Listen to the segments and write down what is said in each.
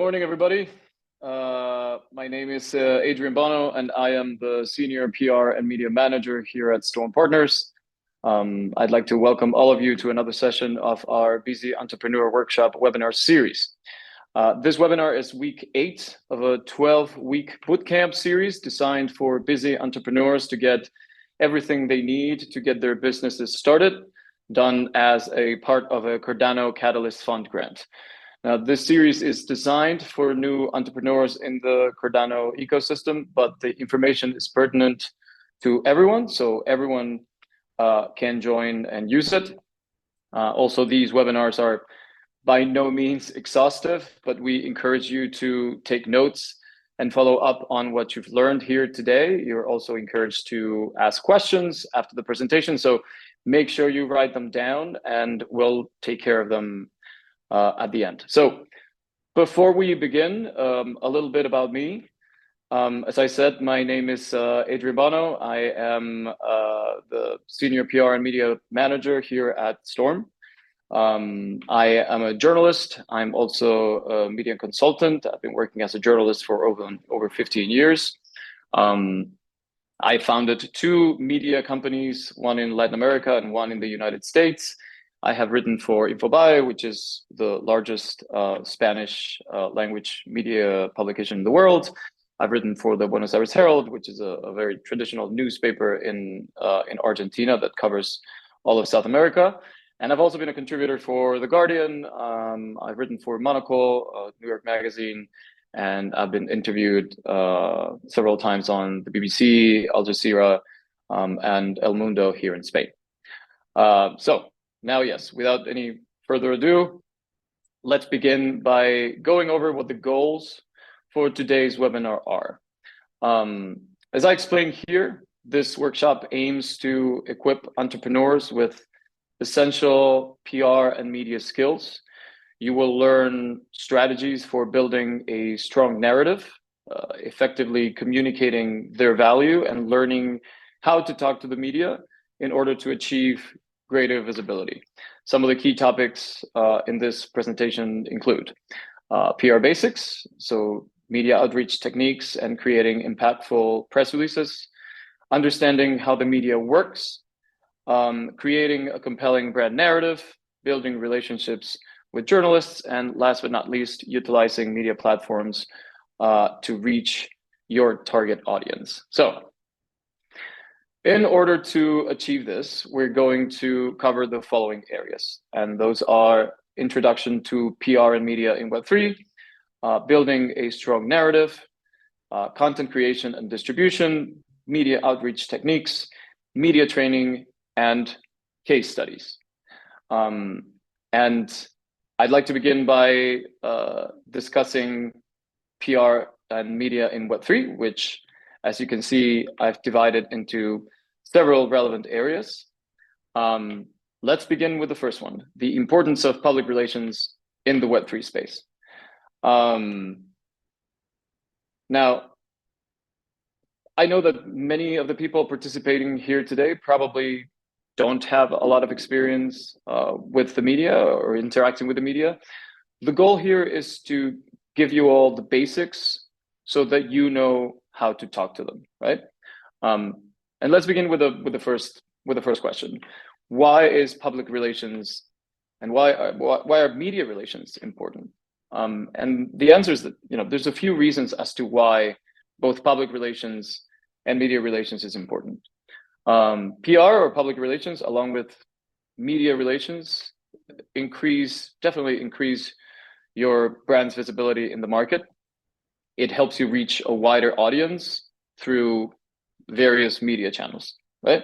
Good morning, everybody. My name is Adrian Bono, and I am the Senior PR and Media Manager here at Storm Partners. I'd like to welcome all of you to another session of our Busy Entrepreneur Workshop webinar series. This webinar is week 8 of a 12-week bootcamp series designed for busy entrepreneurs to get everything they need to get their businesses started, done as a part of a Cardano Catalyst Fund grant. Now, this series is designed for new entrepreneurs in the Cardano ecosystem, but the information is pertinent to everyone, so everyone can join and use it. Also, these webinars are by no means exhaustive, but we encourage you to take notes and follow up on what you've learned here today. You're also encouraged to ask questions after the presentation, so make sure you write them down and we'll take care of them at the end. So before we begin, a little bit about me. As I said, my name is Adrian Bono. I am the Senior PR and Media Manager here at Storm. I am a journalist. I'm also a media consultant. I've been working as a journalist for over 15 years. I founded 2 media companies, one in Latin America and one in the United States. I have written for Infobae, which is the largest Spanish language media publication in the world. I've written for the Buenos Aires Herald, which is a very traditional newspaper in Argentina that covers all of South America. And I've also been a contributor for The Guardian. I've written for Monocle, New York Magazine, and I've been interviewed several times on the BBC, Al Jazeera, and El Mundo here in Spain. So now, yes, without any further ado, let's begin by going over what the goals for today's webinar are. As I explained here, this workshop aims to equip entrepreneurs with essential PR and media skills. You will learn strategies for building a strong narrative, effectively communicating their value, and learning how to talk to the media in order to achieve greater visibility. Some of the key topics in this presentation include PR basics, so media outreach techniques and creating impactful press releases, understanding how the media works, creating a compelling brand narrative, building relationships with journalists, and last but not least, utilizing media platforms to reach your target audience. So, in order to achieve this, we're going to cover the following areas, and those are introduction to PR and media in Web3, building a strong narrative, content creation and distribution, media outreach techniques, media training, and case studies. And I'd like to begin by discussing PR and media in Web3, which, as you can see, I've divided into several relevant areas. Let's begin with the first one, the importance of public relations in the Web3 space. Now, I know that many of the people participating here today probably don't have a lot of experience with the media or interacting with the media. The goal here is to give you all the basics so that you know how to talk to them, right? And let's begin with the first question. Why is public relations and why are media relations important? And the answer is that there's a few reasons as to why both public relations and media relations is important. PR or public relations, along with media relations, definitely increase your brand's visibility in the market. It helps you reach a wider audience through various media channels, right?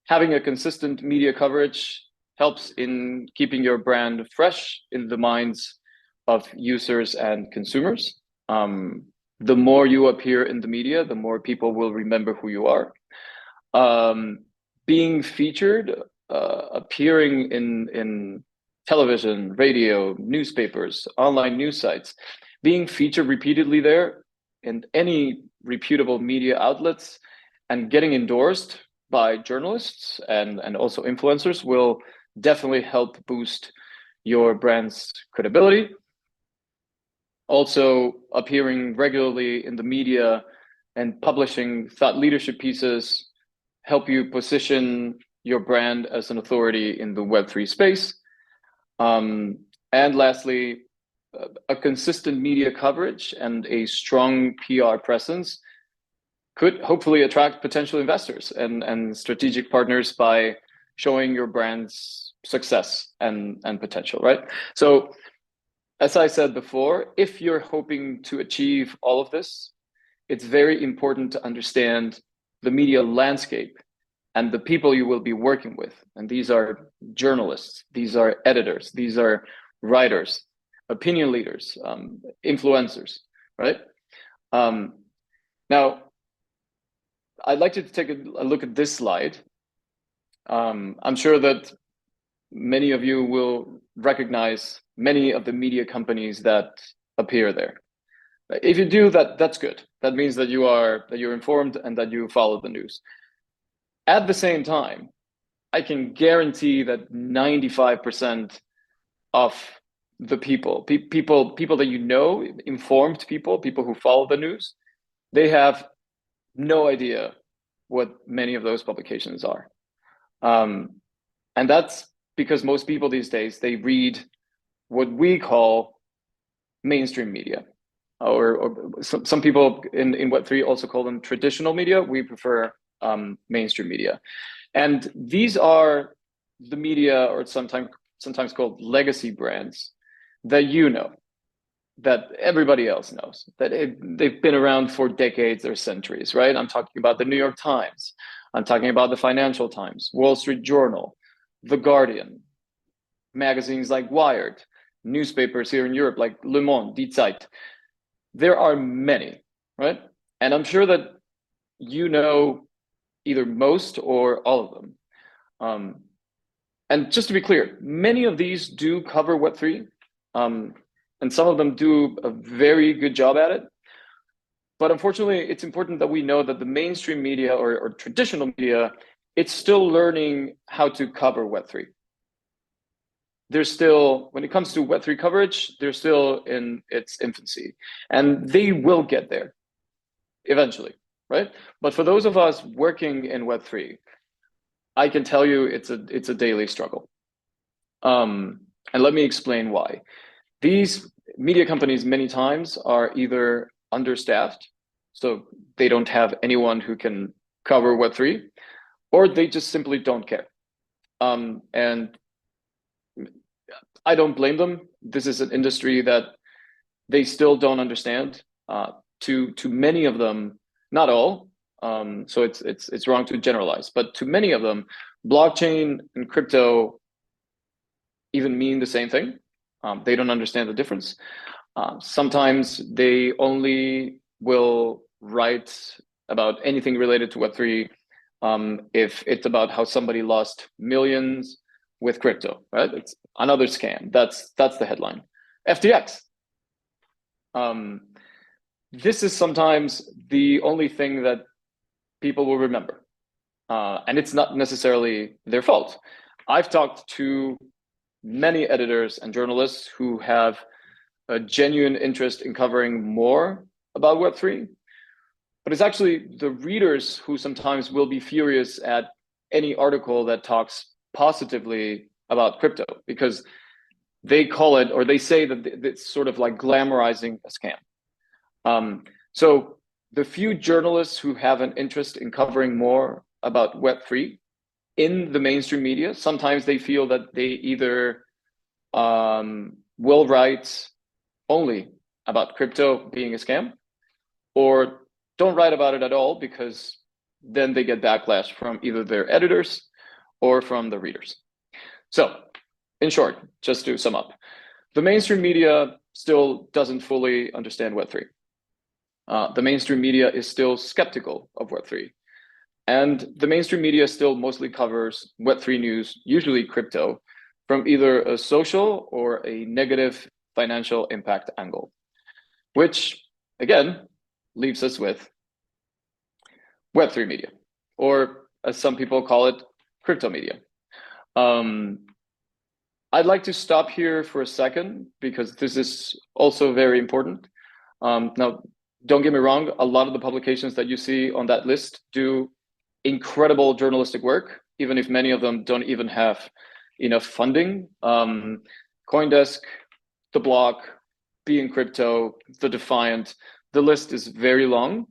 Having a consistent media coverage helps in keeping your brand fresh in the minds of users and consumers. The more you appear in the media, the more people will remember who you are. Being featured, appearing in television, radio, newspapers, online news sites, being featured repeatedly there in any reputable media outlets and getting endorsed by journalists and also influencers will definitely help boost your brand's credibility. also appearing regularly in the media and publishing thought leadership pieces help you position your brand as an authority in the Web3 space. And lastly, a consistent media coverage and a strong PR presence could hopefully attract potential investors and strategic partners by showing your brand's success and potential, right? So as I said before, if you're hoping to achieve all of this, it's very important to understand the media landscape and the people you will be working with. And these are journalists, these are editors, these are writers, opinion leaders, influencers, right? Now, I'd like you to take a look at this slide. I'm sure that many of you will recognize many of the media companies that appear there. If you do that, that's good. That means that you're informed and that you follow the news. At the same time, I can guarantee that 95% of the people that you know, informed people who follow the news, they have no idea what many of those publications are. And that's because most people these days, they read what we call mainstream media, or some people in Web3 also call them traditional media. We prefer mainstream media. And these are the media, or sometimes called legacy brands, that you know, that everybody else knows, that they've been around for decades or centuries, right? I'm talking about the New York Times. I'm talking about the Financial Times, Wall Street Journal, The Guardian, magazines like Wired, newspapers here in Europe like Le Monde, Die Zeit. There are many, right? And I'm sure that you know either most or all of them. And just to be clear, many of these do cover Web3, and some of them do a very good job at it. But unfortunately, it's important that we know that the mainstream media or traditional media, it's still learning how to cover Web3. They're still, when it comes to Web3 coverage, they're still in its infancy, and they will get there eventually, right? But for those of us working in Web3, I can tell you it's a daily struggle. And let me explain why. These media companies many times are either understaffed, so they don't have anyone who can cover Web3, or they just simply don't care. And I don't blame them. This is an industry that they still don't understand. To many of them, not all, so it's wrong to generalize, but to many of them, blockchain and crypto even mean the same thing. They don't understand the difference. Sometimes they only will write about anything related to Web3 if it's about how somebody lost millions with crypto, right? It's another scam. That's the headline. FTX. This is sometimes the only thing that people will remember. And it's not necessarily their fault. I've talked to many editors and journalists who have a genuine interest in covering more about Web3, but it's actually the readers who sometimes will be furious at any article that talks positively about crypto, because they call it, or they say that it's sort of like glamorizing a scam. So the few journalists who have an interest in covering more about Web3 in the mainstream media, sometimes they feel that they either will write only about crypto being a scam, or don't write about it at all, because then they get backlash from either their editors or from the readers. So in short, just to sum up, the mainstream media still doesn't fully understand Web3. The mainstream media is still skeptical of Web3. And the mainstream media still mostly covers Web3 news, usually crypto, from either a social or a negative financial impact angle, which again leaves us with Web3 media, or as some people call it, crypto media. I'd like to stop here for a second because this is also very important. Now, don't get me wrong, a lot of the publications that you see on that list do incredible journalistic work, even if many of them don't even have enough funding. CoinDesk, The Block, Be in Crypto, The Defiant, the list is very long.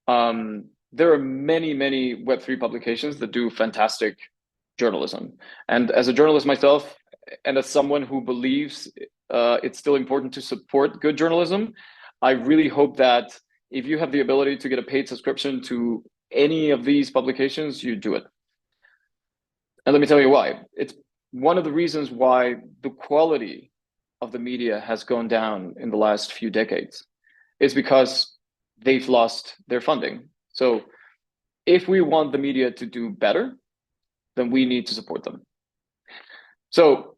There are many, many Web3 publications that do fantastic journalism. And as a journalist myself, and as someone who believes it's still important to support good journalism, I really hope that if you have the ability to get a paid subscription to any of these publications, you do it. And let me tell you why. It's one of the reasons why the quality of the media has gone down in the last few decades. Is because they've lost their funding. So if we want the media to do better, then we need to support them. So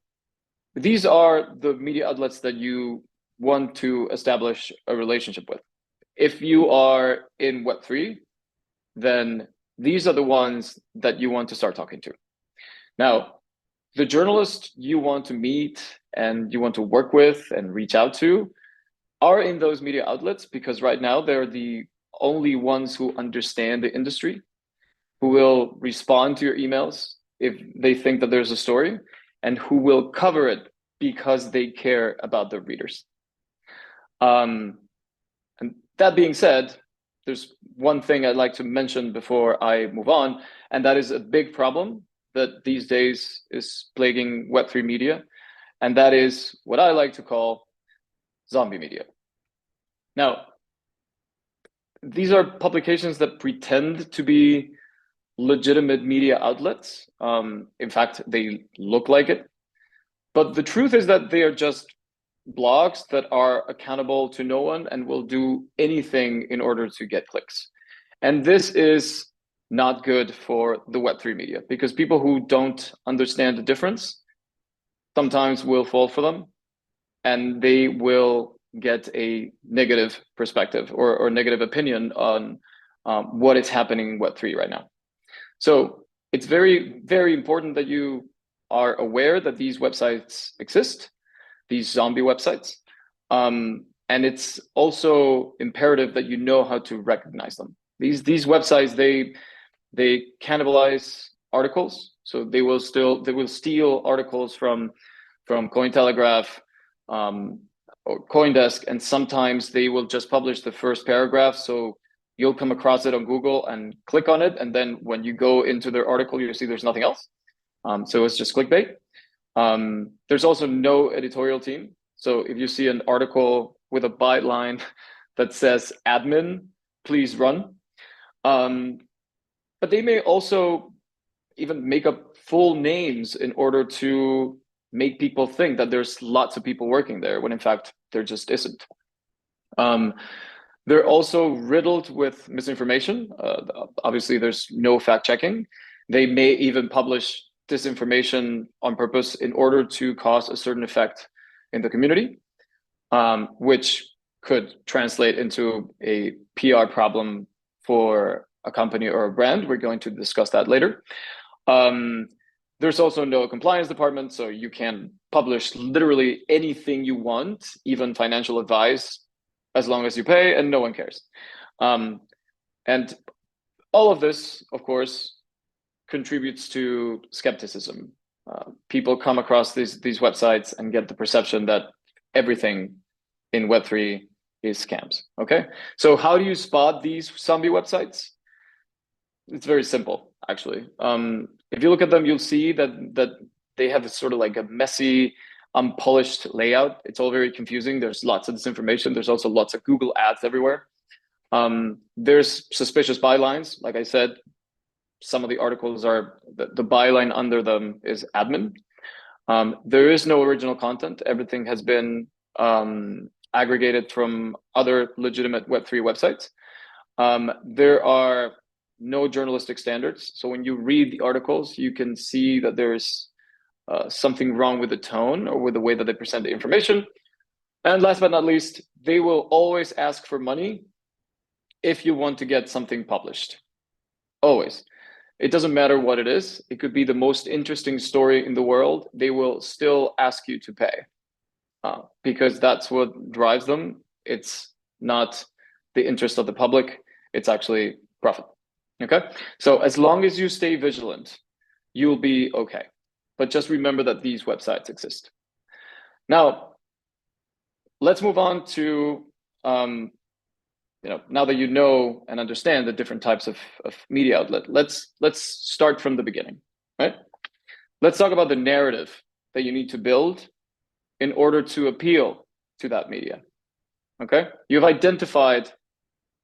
these are the media outlets that you want to establish a relationship with. If you are in Web3, then these are the ones that you want to start talking to. Now, the journalists you want to meet and you want to work with and reach out to are in those media outlets because right now they're the only ones who understand the industry, who will respond to your emails if they think that there's a story, and who will cover it because they care about their readers. And that being said, there's one thing I'd like to mention before I move on, and that is a big problem that these days is plaguing Web3 media, and that is what I like to call zombie media. Now, these are publications that pretend to be legitimate media outlets. In fact, they look like it. But the truth is that they are just blogs that are accountable to no one and will do anything in order to get clicks. And this is not good for the Web3 media because people who don't understand the difference sometimes will fall for them and they will get a negative perspective or negative opinion on what is happening in Web3 right now. So it's very, very important that you are aware that these websites exist, these zombie websites. And it's also imperative that you know how to recognize them. These websites, they cannibalize articles. So they will steal articles from Cointelegraph, or CoinDesk, and sometimes they will just publish the first paragraph. So you'll come across it on Google and click on it. And then when you go into their article, you'll see there's nothing else. So it's just clickbait. There's also no editorial team. So if you see an article with a byline that says admin, please run. But they may also even make up full names in order to make people think that there's lots of people working there when in fact there just isn't. They're also riddled with misinformation. Obviously, there's no fact checking. They may even publish disinformation on purpose in order to cause a certain effect in the community, which could translate into a PR problem for a company or a brand. We're going to discuss that later. There's also no compliance department, so you can publish literally anything you want, even financial advice, as long as you pay, and no one cares. And all of this, of course, contributes to skepticism. People come across these websites and get the perception that everything in Web3 is scams. Okay, so how do you spot these zombie websites? It's very simple, actually. If you look at them, you'll see that they have sort of like a messy, unpolished layout. It's all very confusing. There's lots of disinformation. There's also lots of Google ads everywhere. There's suspicious bylines. Like I said, some of the articles are, the byline under them is admin. There is no original content. Everything has been aggregated from other legitimate Web3 websites. There are no journalistic standards. So when you read the articles, you can see that there's something wrong with the tone or with the way that they present the information. And last but not least, they will always ask for money if you want to get something published. Always. It doesn't matter what it is. It could be the most interesting story in the world. They will still ask you to pay because that's what drives them. It's not the interest of the public. It's actually profit. Okay. So as long as you stay vigilant, you'll be okay. But just remember that these websites exist. Now, let's move on to, now that you know and understand the different types of media outlet, let's start from the beginning, right? Let's talk about the narrative that you need to build in order to appeal to that media, okay? You've identified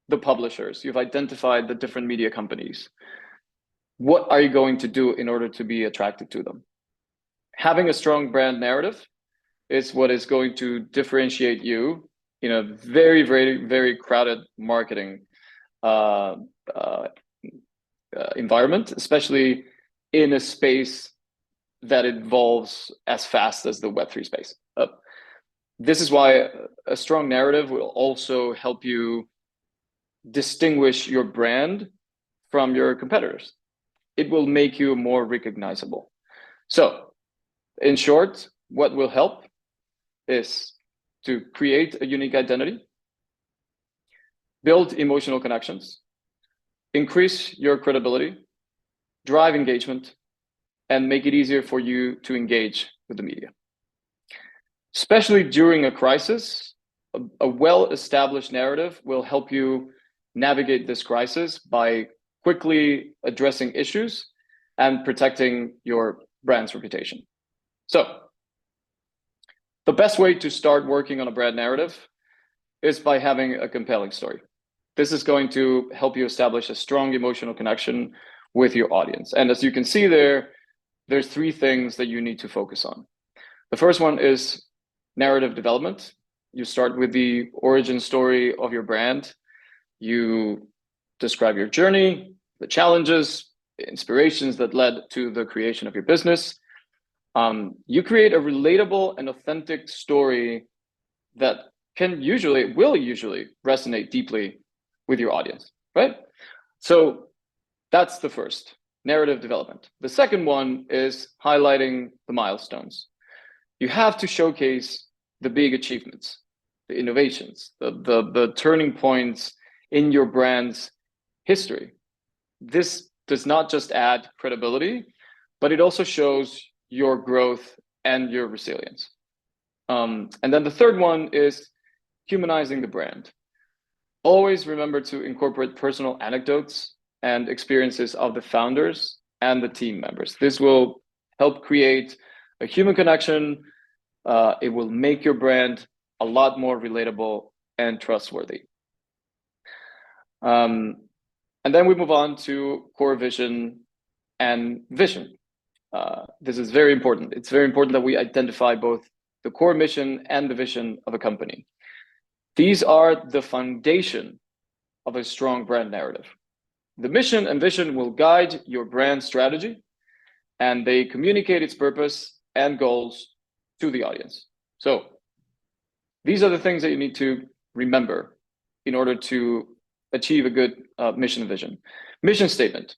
the publishers, you've identified the different media companies. What are you going to do in order to be attracted to them? Having a strong brand narrative is what is going to differentiate you in a very, very, very crowded marketing environment, especially in a space that evolves as fast as the Web3 space. This is why a strong narrative will also help you distinguish your brand from your competitors. It will make you more recognizable. So, in short, what will help is to create a unique identity, build emotional connections, increase your credibility, drive engagement, and make it easier for you to engage with the media. Especially during a crisis, a well-established narrative will help you navigate this crisis by quickly addressing issues and protecting your brand's reputation. So, the best way to start working on a brand narrative is by having a compelling story. This is going to help you establish a strong emotional connection with your audience. And as you can see there's three things that you need to focus on. The first one is narrative development. You start with the origin story of your brand. You describe your journey, the challenges, the inspirations that led to the creation of your business. You create a relatable and authentic story that will usually resonate deeply with your audience, right? So that's the first, narrative development. The second one is highlighting the milestones. You have to showcase the big achievements, the innovations, the turning points in your brand's history. This does not just add credibility, but it also shows your growth and your resilience. And then the third one is humanizing the brand. Always remember to incorporate personal anecdotes and experiences of the founders and the team members. This will help create a human connection. It will make your brand a lot more relatable and trustworthy. And then we move on to core vision and vision. This is very important. It's very important that we identify both the core mission and the vision of a company. These are the foundation of a strong brand narrative. The mission and vision will guide your brand strategy, and they communicate its purpose and goals to the audience. So these are the things that you need to remember in order to achieve a good mission and vision. Mission statement.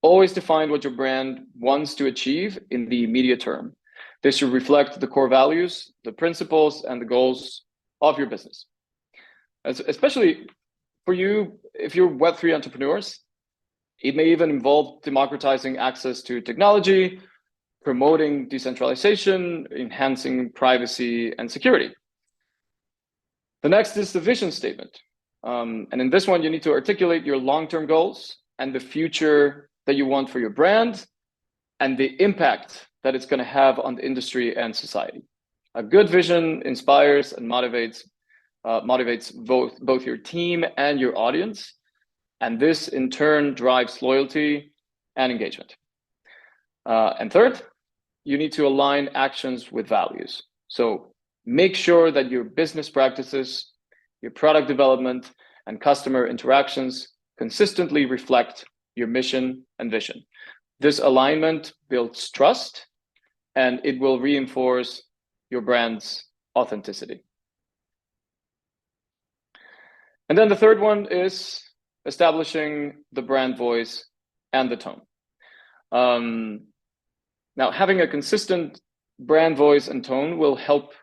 Always define what your brand wants to achieve in the immediate term. This should reflect the core values, the principles, and the goals of your business. Especially for you, if you're Web3 entrepreneurs, it may even involve democratizing access to technology, promoting decentralization, enhancing privacy and security. The next is the vision statement. And in this one, you need to articulate your long-term goals and the future that you want for your brand and the impact that it's going to have on the industry and society. A good vision inspires and motivates both your team and your audience. And this in turn drives loyalty and engagement. And third, you need to align actions with values. So make sure that your business practices, your product development, and customer interactions consistently reflect your mission and vision. This alignment builds trust, and it will reinforce your brand's authenticity. And then the third one is establishing the brand voice and the tone. Now, having a consistent brand voice and tone will help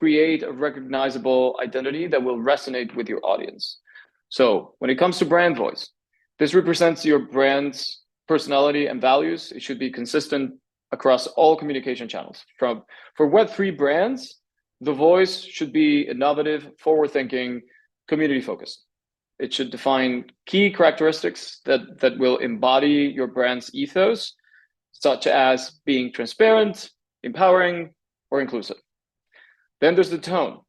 create a recognizable identity that will resonate with your audience. So when it comes to brand voice, this represents your brand's personality and values. It should be consistent across all communication channels. For Web3 brands, the voice should be innovative, forward-thinking, community-focused. It should define key characteristics that will embody your brand's ethos, such as being transparent, empowering, or inclusive. Then there's the tone.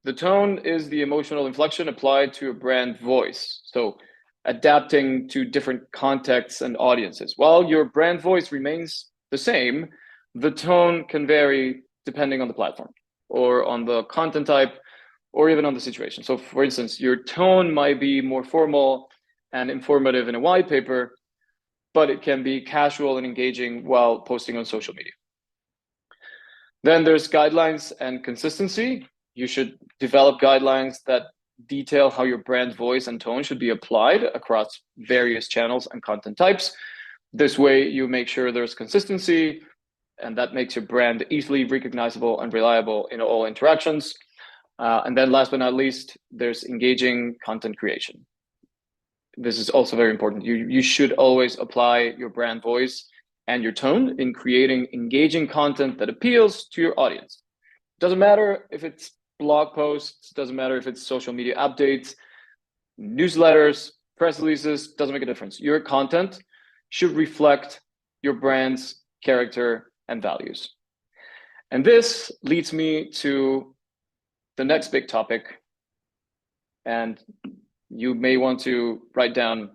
The tone is the emotional inflection applied to a brand voice. So adapting to different contexts and audiences. While your brand voice remains the same, the tone can vary depending on the platform or on the content type or even on the situation. So for instance, your tone might be more formal and informative in a white paper, but it can be casual and engaging while posting on social media. Then there's guidelines and consistency. You should develop guidelines that detail how your brand voice and tone should be applied across various channels and content types. This way you make sure there's consistency, and that makes your brand easily recognizable and reliable in all interactions. And then last but not least, there's engaging content creation. This is also very important. You should always apply your brand voice and your tone in creating engaging content that appeals to your audience. Doesn't matter if it's blog posts, doesn't matter if it's social media updates, newsletters, press releases, doesn't make a difference. Your content should reflect your brand's character and values. And this leads me to the next big topic. And you may want to write down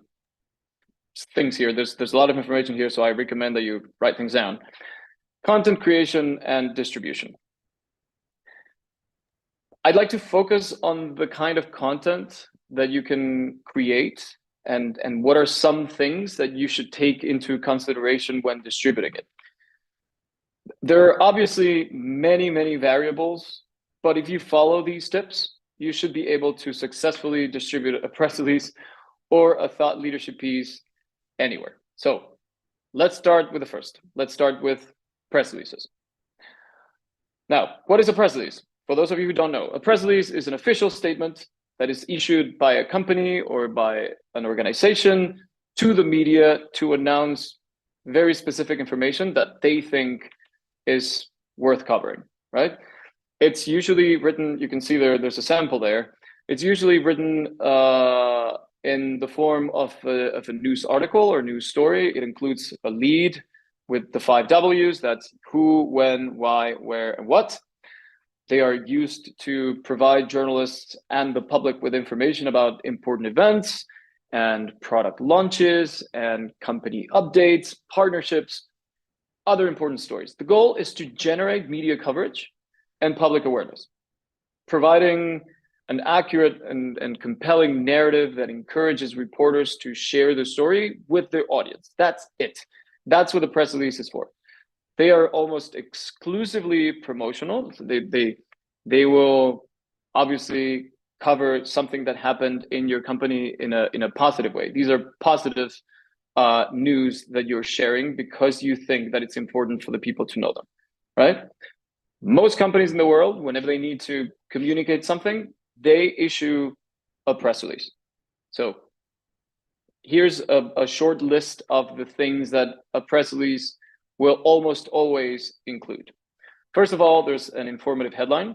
things here. There's a lot of information here, so I recommend that you write things down. Content creation and distribution. I'd like to focus on the kind of content that you can create and what are some things that you should take into consideration when distributing it. There are obviously many variables, but if you follow these tips, you should be able to successfully distribute a press release or a thought leadership piece anywhere. So let's start with the first. Let's start with press releases. Now, what is a press release? For those of you who don't know, a press release is an official statement that is issued by a company or by an organization to the media to announce very specific information that they think is worth covering, right? It's usually written, you can see there's a sample there. It's usually written in the form of a news article or news story. It includes a lead with the 5 W's, that's who, when, why, where, and what. They are used to provide journalists and the public with information about important events and product launches and company updates, partnerships, other important stories. The goal is to generate media coverage and public awareness, providing an accurate and compelling narrative that encourages reporters to share the story with their audience. That's it. That's what the press release is for. They are almost exclusively promotional. So they will obviously cover something that happened in your company in a positive way. These are positive news that you're sharing because you think that it's important for the people to know them, right? Most companies in the world, whenever they need to communicate something, they issue a press release. So here's a short list of the things that a press release will almost always include. First of all, there's an informative headline.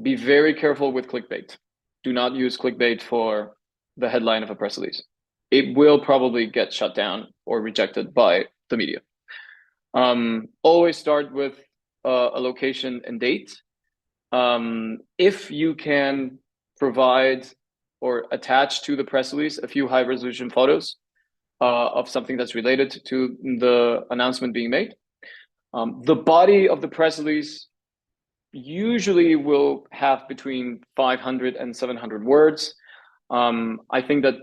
Be very careful with clickbait. Do not use clickbait for the headline of a press release. It will probably get shut down or rejected by the media. Always start with a location and date. If you can provide or attach to the press release a few high resolution photos of something that's related to the announcement being made. The body of the press release usually will have between 500 and 700 words. I think that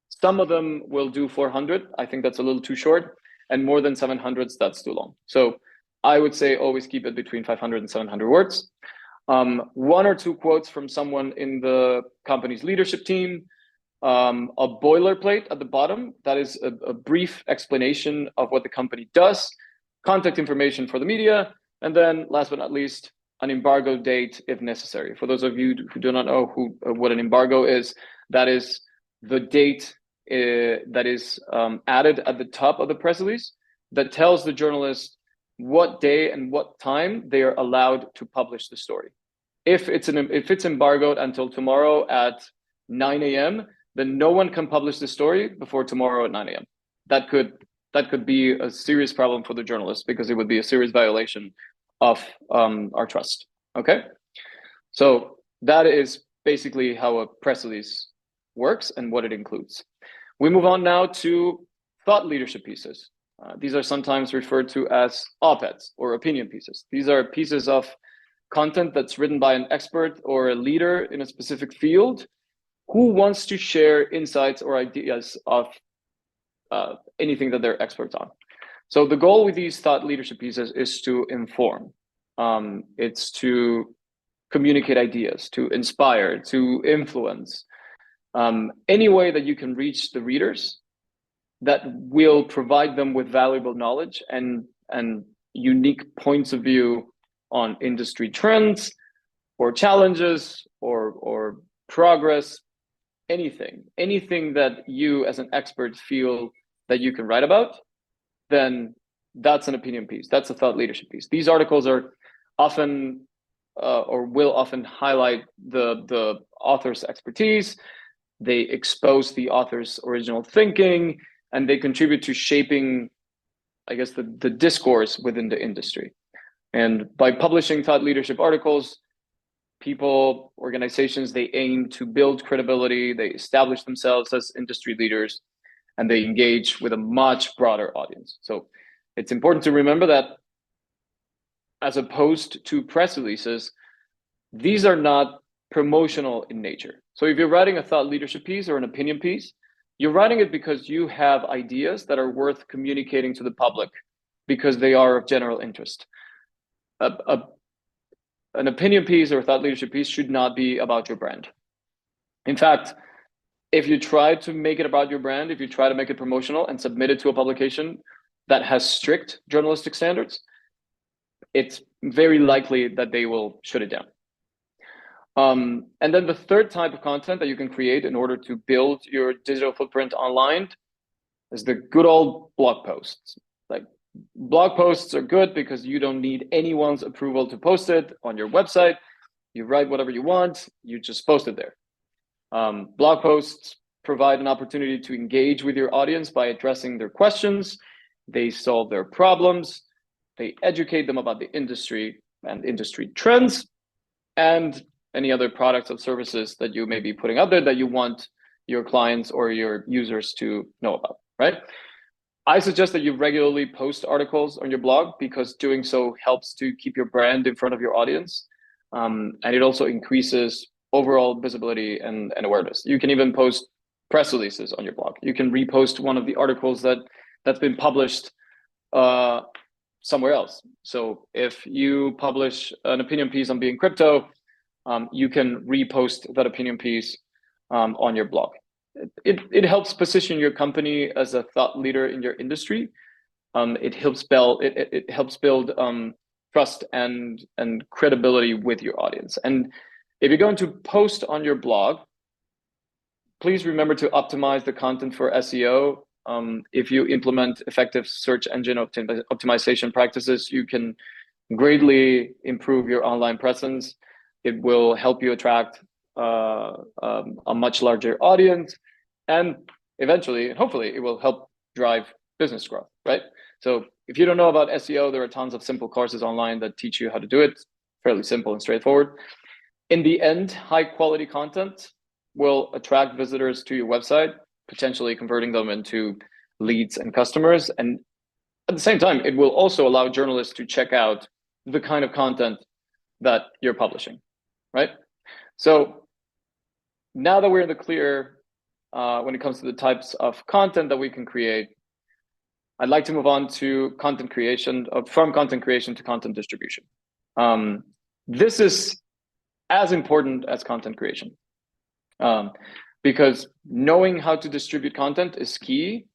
some of them will do 400. I think that's a little too short, and more than 700, that's too long. So I would say always keep it between 500 and 700 words. 1 or 2 quotes from someone in the company's leadership team. a boilerplate at the bottom that is a brief explanation of what the company does, contact information for the media, and then last but not least, an embargo date if necessary. For those of you who do not know what an embargo is, that is the date that is added at the top of the press release that tells the journalist what day and what time they are allowed to publish the story. If it's embargoed until tomorrow at 9 a.m., then no one can publish the story before tomorrow at 9 a.m. That could be a serious problem for the journalist, because it would be a serious violation of our trust. Okay, so that is basically how a press release works and what it includes. We move on now to thought leadership pieces. These are sometimes referred to as op-eds or opinion pieces. These are pieces of content that's written by an expert or a leader in a specific field who wants to share insights or ideas of anything that they're experts on. So the goal with these thought leadership pieces is to inform. It's to communicate ideas, to inspire, to influence. Any way that you can reach the readers that will provide them with valuable knowledge and unique points of view on industry trends or challenges or progress, anything that you as an expert feel that you can write about, then that's an opinion piece. That's a thought leadership piece. These articles are often or will often highlight the author's expertise. They expose the author's original thinking, and they contribute to shaping, I guess, the discourse within the industry. And by publishing thought leadership articles, people, organizations, they aim to build credibility, they establish themselves as industry leaders, and they engage with a much broader audience. So it's important to remember that as opposed to press releases, these are not promotional in nature. So if you're writing a thought leadership piece or an opinion piece, you're writing it because you have ideas that are worth communicating to the public because they are of general interest. An opinion piece or a thought leadership piece should not be about your brand. In fact, if you try to make it about your brand, if you try to make it promotional and submit it to a publication that has strict journalistic standards, it's very likely that they will shut it down. And then the third type of content that you can create in order to build your digital footprint online is the good old blog posts. Like, blog posts are good because you don't need anyone's approval to post it on your website. You write whatever you want, you just post it there. Blog posts provide an opportunity to engage with your audience by addressing their questions. They solve their problems. They educate them about the industry and industry trends and any other products or services that you may be putting out there that you want your clients or your users to know about, right? I suggest that you regularly post articles on your blog because doing so helps to keep your brand in front of your audience. And it also increases overall visibility and awareness. You can even post press releases on your blog. You can repost one of the articles that's been published somewhere else. So if you publish an opinion piece on being crypto, you can repost that opinion piece on your blog. It helps position your company as a thought leader in your industry. It helps build trust and credibility with your audience. And if you're going to post on your blog, please remember to optimize the content for SEO. If you implement effective search engine optimization practices, you can greatly improve your online presence. It will help you attract a much larger audience, and eventually, hopefully, it will help drive business growth, right? So if you don't know about SEO, there are tons of simple courses online that teach you how to do it. Fairly simple and straightforward. In the end, high quality content will attract visitors to your website, potentially converting them into leads and customers. And at the same time, it will also allow journalists to check out the kind of content that you're publishing, right? So now that we're in the clear when it comes to the types of content that we can create, I'd like to move on to content creation, from content creation to content distribution. This is as important as content creation. because knowing how to distribute content is key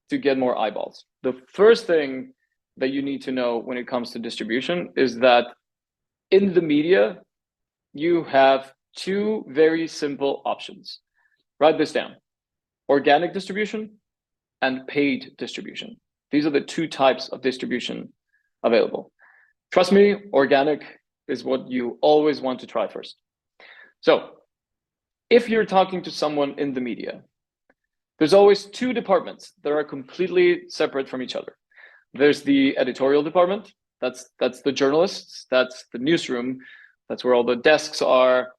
to get more eyeballs. The first thing that you need to know when it comes to distribution is that in the media, you have two very simple options. Write this down: organic distribution and paid distribution. These are the two types of distribution available. Trust me, organic is what you always want to try first. So if you're talking to someone in the media, there's always two departments that are completely separate from each other. There's the editorial department. That's the journalists. That's the newsroom. That's where all the desks are.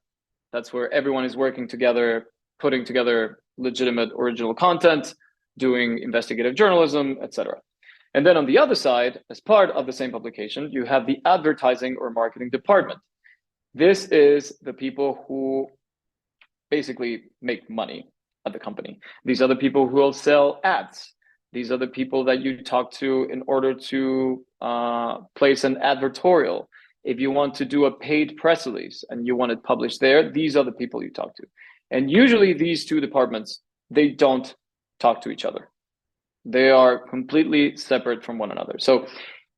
That's where everyone is working together, putting together legitimate original content, doing investigative journalism, etc. And then on the other side, as part of the same publication, you have the advertising or marketing department. This is the people who basically make money at the company. These are the people who will sell ads. These are the people that you talk to in order to place an advertorial. If you want to do a paid press release and you want it published there, these are the people you talk to. And usually these two departments, they don't talk to each other. They are completely separate from one another. So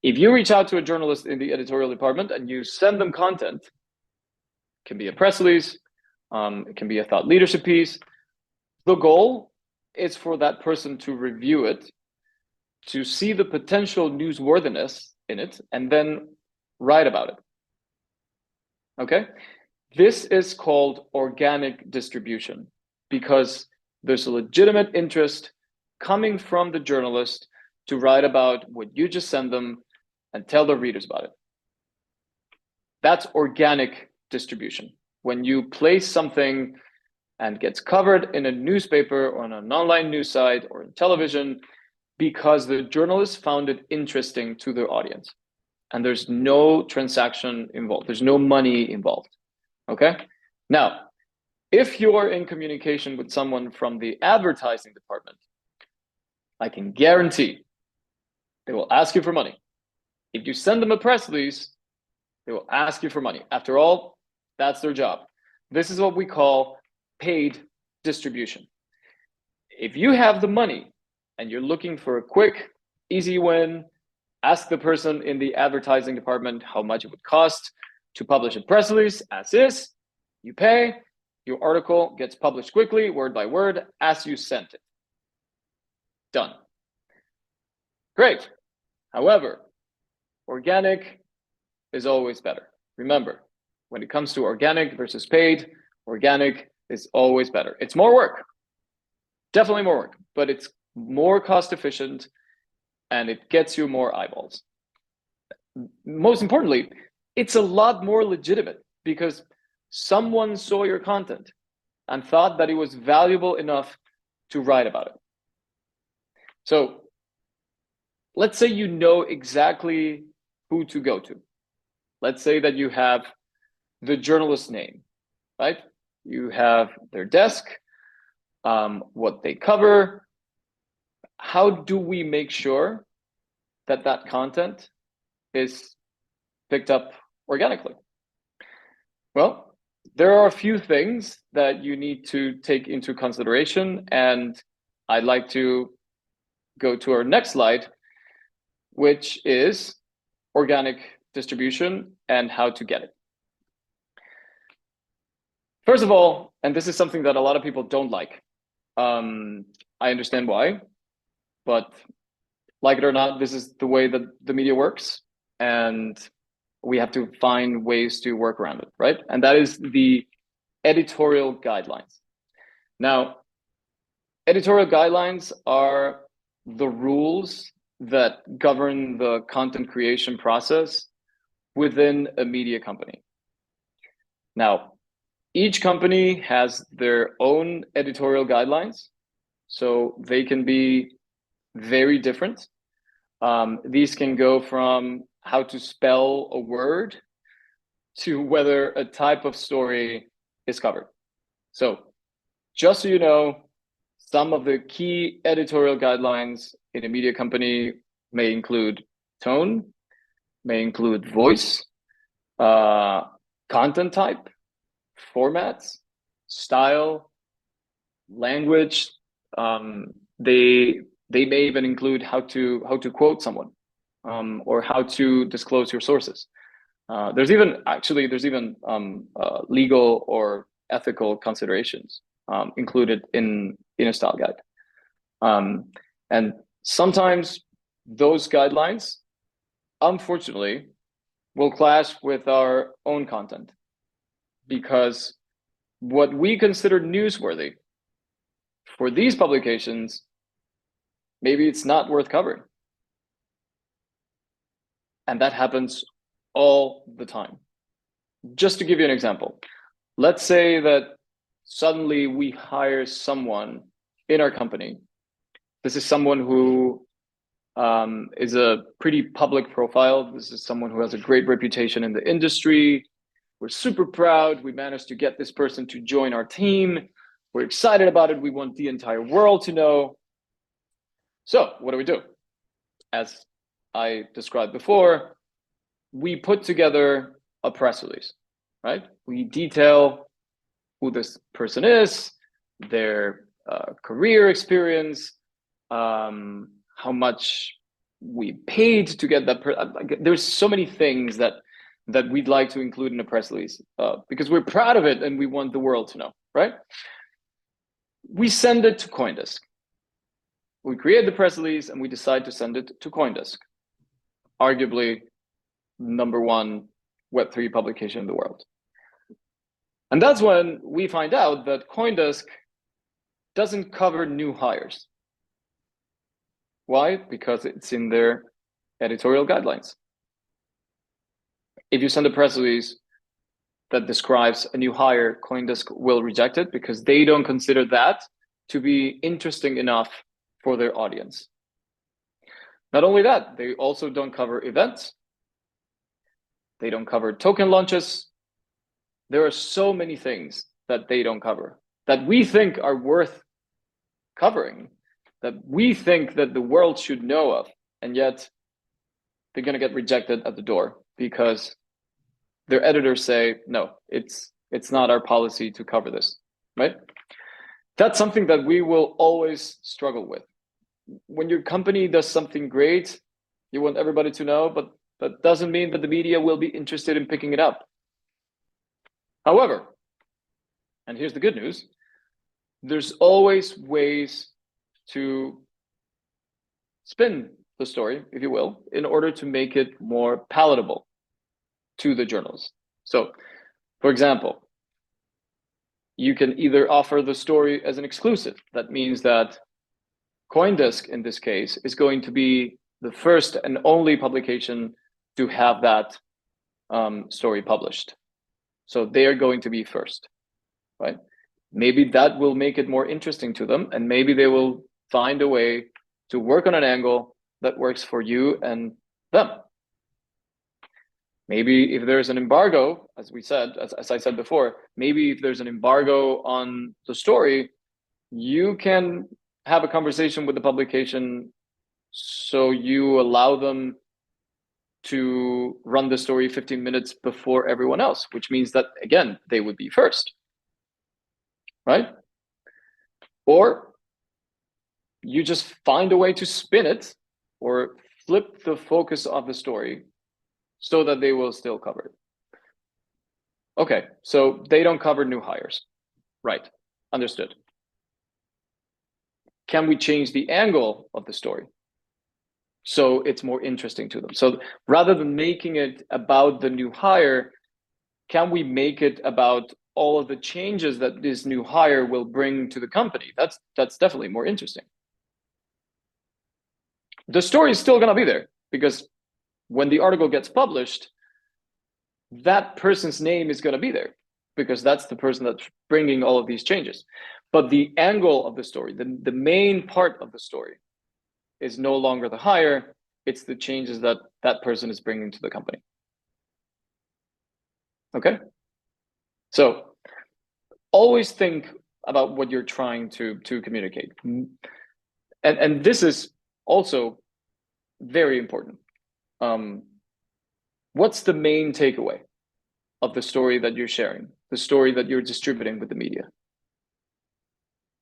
if you reach out to a journalist in the editorial department and you send them content, it can be a press release, it can be a thought leadership piece. The goal is for that person to review it, to see the potential newsworthiness in it, and then write about it. Okay? This is called organic distribution because there's a legitimate interest coming from the journalist to write about what you just send them and tell the readers about it. That's organic distribution. When you place something and gets covered in a newspaper or on an online news site or in television because the journalist found it interesting to their audience. And there's no transaction involved. There's no money involved. Okay? Now, if you're in communication with someone from the advertising department, I can guarantee they will ask you for money. If you send them a press release, they will ask you for money. After all, that's their job. This is what we call paid distribution. If you have the money and you're looking for a quick, easy win, ask the person in the advertising department how much it would cost to publish a press release as is. You pay, your article gets published quickly, word by word, as you sent it. Done. Great. However, organic is always better. Remember, when it comes to organic versus paid, organic is always better. It's more work, definitely more work, but it's more cost efficient and it gets you more eyeballs. Most importantly, it's a lot more legitimate because someone saw your content and thought that it was valuable enough to write about it. So let's say you know exactly who to go to. Let's say that you have the journalist's name, right? You have their desk, what they cover. How do we make sure that that content is picked up organically? Well, there are a few things that you need to take into consideration, and I'd like to go to our next slide, which is organic distribution and how to get it. First of all, and this is something that a lot of people don't like. I understand why, but like it or not, this is the way that the media works, and we have to find ways to work around it, right? And that is the editorial guidelines. Now, editorial guidelines are the rules that govern the content creation process within a media company. Now, each company has their own editorial guidelines, so they can be very different. These can go from how to spell a word to whether a type of story is covered. So just so you know, some of the key editorial guidelines in a media company may include tone, may include voice, content type, formats, style, language. They may even include how to quote someone, or how to disclose your sources. There's even legal or ethical considerations included in a style guide. And sometimes those guidelines, unfortunately, will clash with our own content, because what we consider newsworthy for these publications, maybe it's not worth covering. And that happens all the time. Just to give you an example, let's say that suddenly we hire someone in our company. This is someone who is a pretty public profile. This is someone who has a great reputation in the industry. We're super proud. We managed to get this person to join our team. We're excited about it. We want the entire world to know. So what do? As I described before, we put together a press release, right? We detail who this person is, their career experience, how much we paid to get that. There's so many things that we'd like to include in a press release because we're proud of it and we want the world to know, right? We send it to CoinDesk. We create the press release and we decide to send it to CoinDesk, arguably #1 Web3 publication in the world. And that's when we find out that CoinDesk doesn't cover new hires. Why? Because it's in their editorial guidelines. If you send a press release that describes a new hire, CoinDesk will reject it because they don't consider that to be interesting enough for their audience. Not only that, they also don't cover events. They don't cover token launches. There are so many things that they don't cover that we think are worth covering, that we think that the world should know of, and yet they're going to get rejected at the door because their editors say, no, it's not our policy to cover this, right? That's something that we will always struggle with. When your company does something great, you want everybody to know, but that doesn't mean that the media will be interested in picking it up. However, and here's the good news, there's always ways to spin the story, if you will, in order to make it more palatable to the journalists. So, for example, you can either offer the story as an exclusive. That means that CoinDesk, in this case, is going to be the first and only publication to have that story published. So they are going to be first, right? Maybe that will make it more interesting to them, and maybe they will find a way to work on an angle that works for you and them. Maybe if there's an embargo, as we said, as I said before, maybe if there's an embargo on the story, you can have a conversation with the publication so you allow them to run the story 15 minutes before everyone else, which means that, again, they would be first, right? Or you just find a way to spin it or flip the focus of the story so that they will still cover it. Okay, so they don't cover new hires. Right, understood. Can we change the angle of the story so it's more interesting to them? So rather than making it about the new hire, can we make it about all of the changes that this new hire will bring to the company? That's definitely more interesting. The story is still going to be there because when the article gets published, that person's name is going to be there because that's the person that's bringing all of these changes. But the angle of the story, the main part of the story, is no longer the hire, it's the changes that that person is bringing to the company. Okay? So always think about what you're trying to communicate. And this is also very important. What's the main takeaway of the story that you're sharing, the story that you're distributing with the media?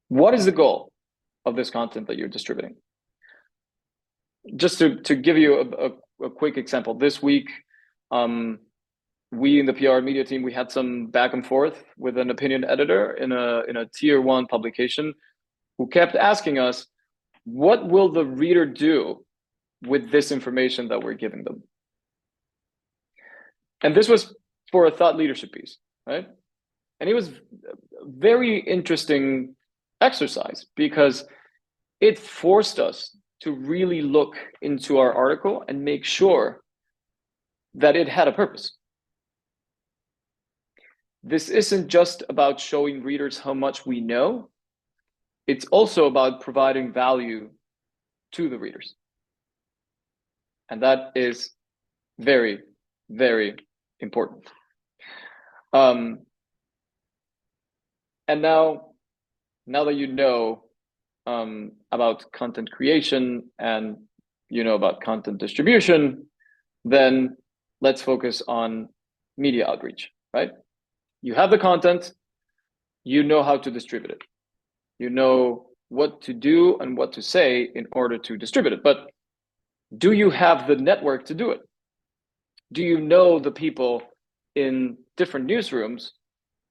What is the goal of this content that you're distributing? Just to give you a quick example, this week, we in the PR media team, we had some back and forth with an opinion editor in a tier 1 publication who kept asking us, what will the reader do with this information that we're giving them? And this was for a thought leadership piece, right? And it was a very interesting exercise because it forced us to really look into our article and make sure that it had a purpose. This isn't just about showing readers how much we know. It's also about providing value to the readers. And that is very, very important. And now that you know about content creation and you know about content distribution, then let's focus on media outreach, right? You have the content, you know how to distribute it. You know what to do and what to say in order to distribute it. But do you have the network to do it? Do you know the people in different newsrooms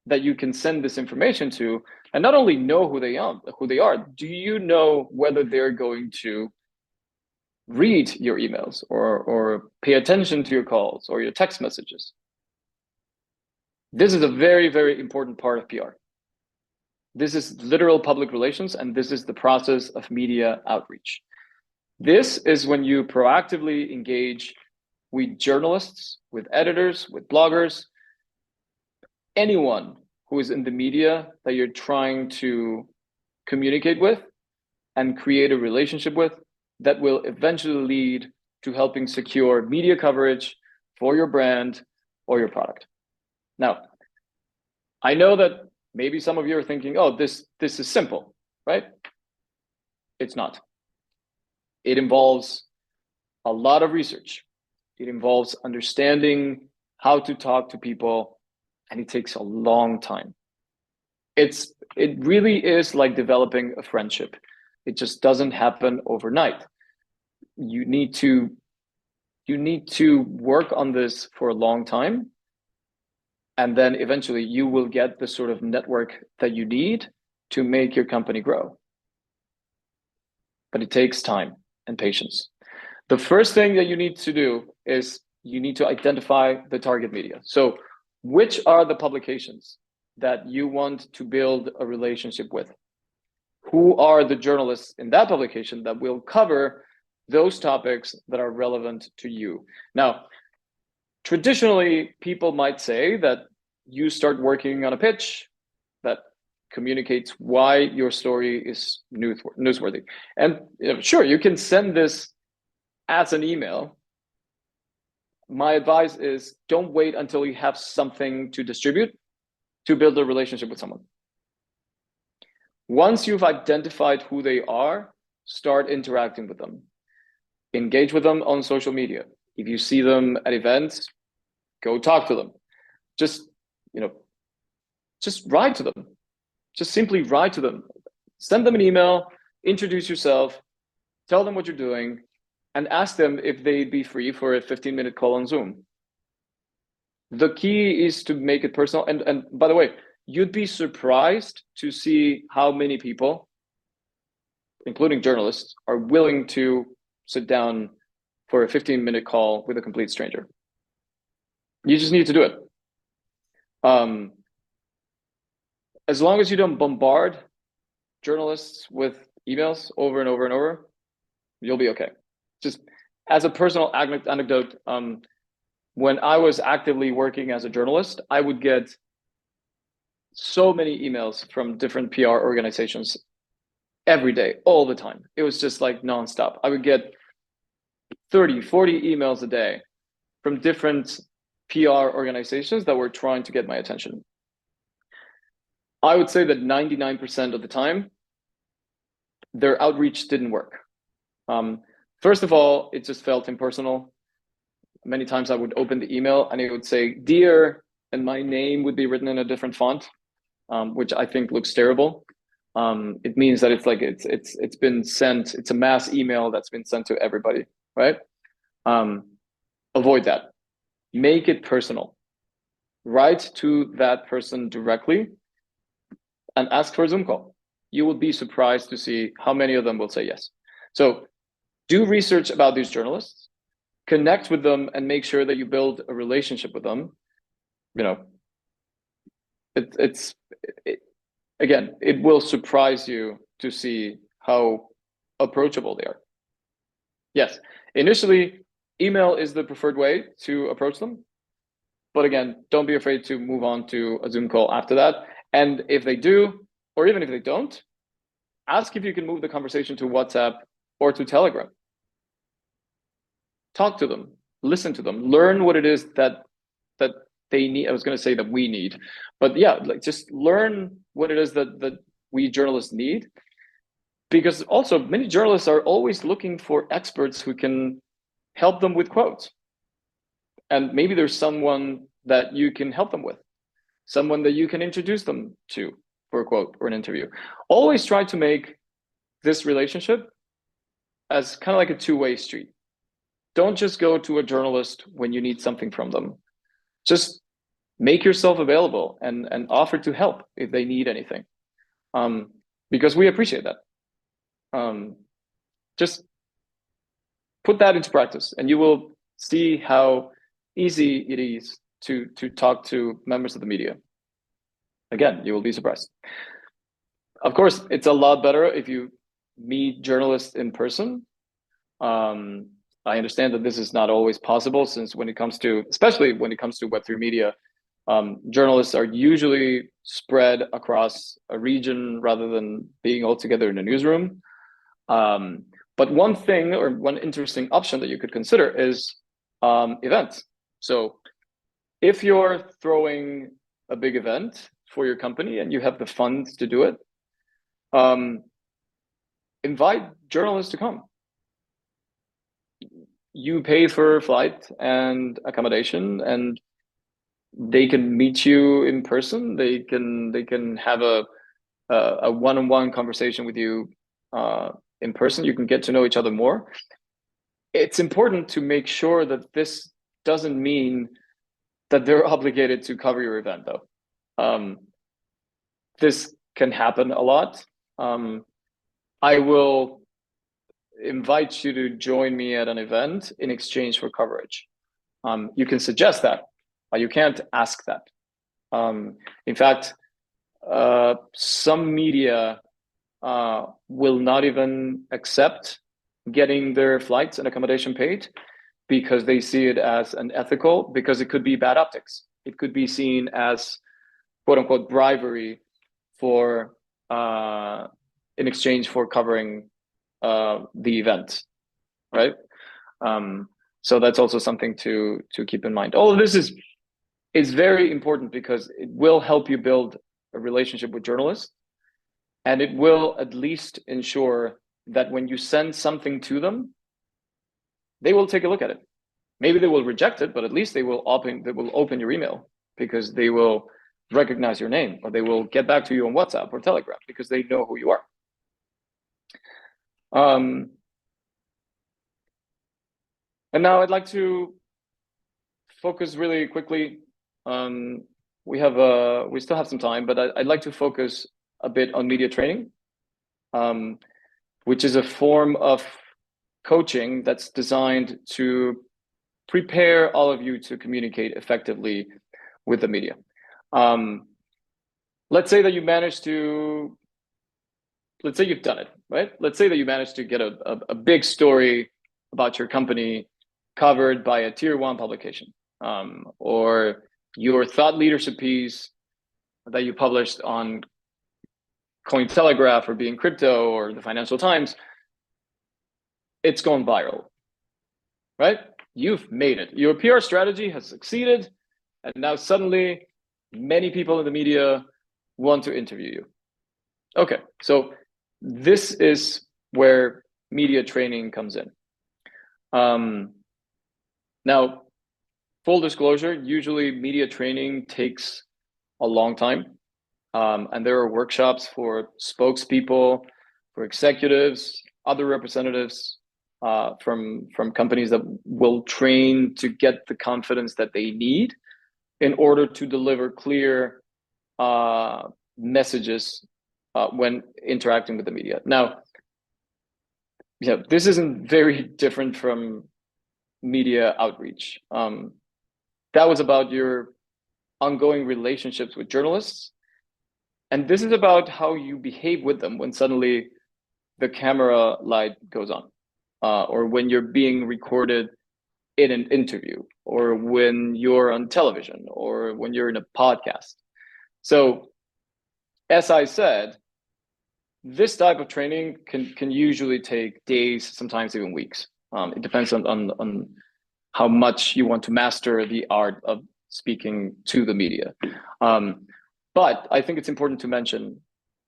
that you can send this information to, and not only know who they are, do you know whether they're going to read your emails or pay attention to your calls or your text messages? This is a very, very important part of PR. This is literal public relations, and this is the process of media outreach. This is when you proactively engage with journalists, with editors, with bloggers, anyone who is in the media that you're trying to communicate with and create a relationship with that will eventually lead to helping secure media coverage for your brand or your product. Now, I know that maybe some of you are thinking, oh, this is simple, right? It's not. It involves a lot of research. It involves understanding how to talk to people, and it takes a long time. It really is like developing a friendship. It just doesn't happen overnight. You need to work on this for a long time, and then eventually you will get the sort of network that you need to make your company grow. But it takes time and patience. The first thing that you need to do is you need to identify the target media. So which are the publications that you want to build a relationship with? Who are the journalists in that publication that will cover those topics that are relevant to you? Now, traditionally, people might say that you start working on a pitch that communicates why your story is newsworthy. And sure, you can send this as an email. My advice is don't wait until you have something to distribute to build a relationship with someone. Once you've identified who they are, start interacting with them. Engage with them on social media. If you see them at events, go talk to them. Just write to them. Just simply write to them. Send them an email, introduce yourself, tell them what you're doing, and ask them if they'd be free for a 15-minute call on Zoom. The key is to make it personal. And by the way, you'd be surprised to see how many people, including journalists, are willing to sit down for a 15-minute call with a complete stranger. You just need to do it. As long as you don't bombard journalists with emails over and over and over, you'll be okay. Just as a personal anecdote, when I was actively working as a journalist, I would get so many emails from different PR organizations every day, all the time. It was just like nonstop. I would get 30, 40 emails a day from different PR organizations that were trying to get my attention. I would say that 99% of the time, their outreach didn't work. First of all, it just felt impersonal. Many times I would open the email and it would say, "Dear," and my name would be written in a different font, which I think looks terrible. it means that it's been sent. It's a mass email that's been sent to everybody, right? Avoid that. Make it personal. Write to that person directly and ask for a Zoom call. You will be surprised to see how many of them will say yes. So do research about these journalists, connect with them, and make sure that you build a relationship with them. Again, it will surprise you to see how approachable they are. Yes, initially, email is the preferred way to approach them. But again, don't be afraid to move on to a Zoom call after that. And if they do, or even if they don't, ask if you can move the conversation to WhatsApp or to Telegram. Talk to them, listen to them, learn what it is that they need. I was going to say that we need, but yeah, just learn what it is that we journalists need. Because also many journalists are always looking for experts who can help them with quotes. And maybe there's someone that you can help them with, someone that you can introduce them to for a quote or an interview. Always try to make this relationship as kind of like a two-way street. Don't just go to a journalist when you need something from them. Just make yourself available and offer to help if they need anything, because we appreciate that. Just put that into practice and you will see how easy it is to talk to members of the media. Again, you will be surprised. Of course, it's a lot better if you meet journalists in person. I understand that this is not always possible, since when it comes to, especially when it comes to Web3 media, journalists are usually spread across a region rather than being all together in a newsroom. But one thing, or one interesting option that you could consider is events. So if you're throwing a big event for your company and you have the funds to do it, invite journalists to come. You pay for flight and accommodation, and they can meet you in person. They can have a one-on-one conversation with you in person. You can get to know each other more. It's important to make sure that this doesn't mean that they're obligated to cover your event, though. This can happen a lot. I will invite you to join me at an event in exchange for coverage. You can suggest that, but you can't ask that. In fact, some media will not even accept getting their flights and accommodation paid because they see it as unethical, because it could be bad optics. It could be seen as quote unquote bribery for in exchange for covering the event, right? So that's also something to keep in mind. All of this is very important because it will help you build a relationship with journalists, and it will at least ensure that when you send something to them, they will take a look at it. Maybe they will reject it, but at least they will open your email because they will recognize your name, or they will get back to you on WhatsApp or Telegram because they know who you are. And now I'd like to focus really quickly. We still have some time, but I'd like to focus a bit on media training, which is a form of coaching that's designed to prepare all of you to communicate effectively with the media. Let's say that you managed to, let's say you've done it, right? Let's say that you managed to get a big story about your company covered by a tier 1 publication, or your thought leadership piece that you published on Cointelegraph or Being Crypto or the Financial Times, it's gone viral, right? You've made it. Your PR strategy has succeeded, and now suddenly many people in the media want to interview you. Okay, so this is where media training comes in. Now, full disclosure, usually media training takes a long time. And there are workshops for spokespeople, for executives, other representatives from companies that will train to get the confidence that they need in order to deliver clear messages when interacting with the media. Now, yeah, this isn't very different from media outreach. That was about your ongoing relationships with journalists. And this is about how you behave with them when suddenly the camera light goes on, or when you're being recorded in an interview, or when you're on television, or when you're in a podcast. So, as I said, this type of training can usually take days, sometimes even weeks. It depends on how much you want to master the art of speaking to the media. But I think it's important to mention,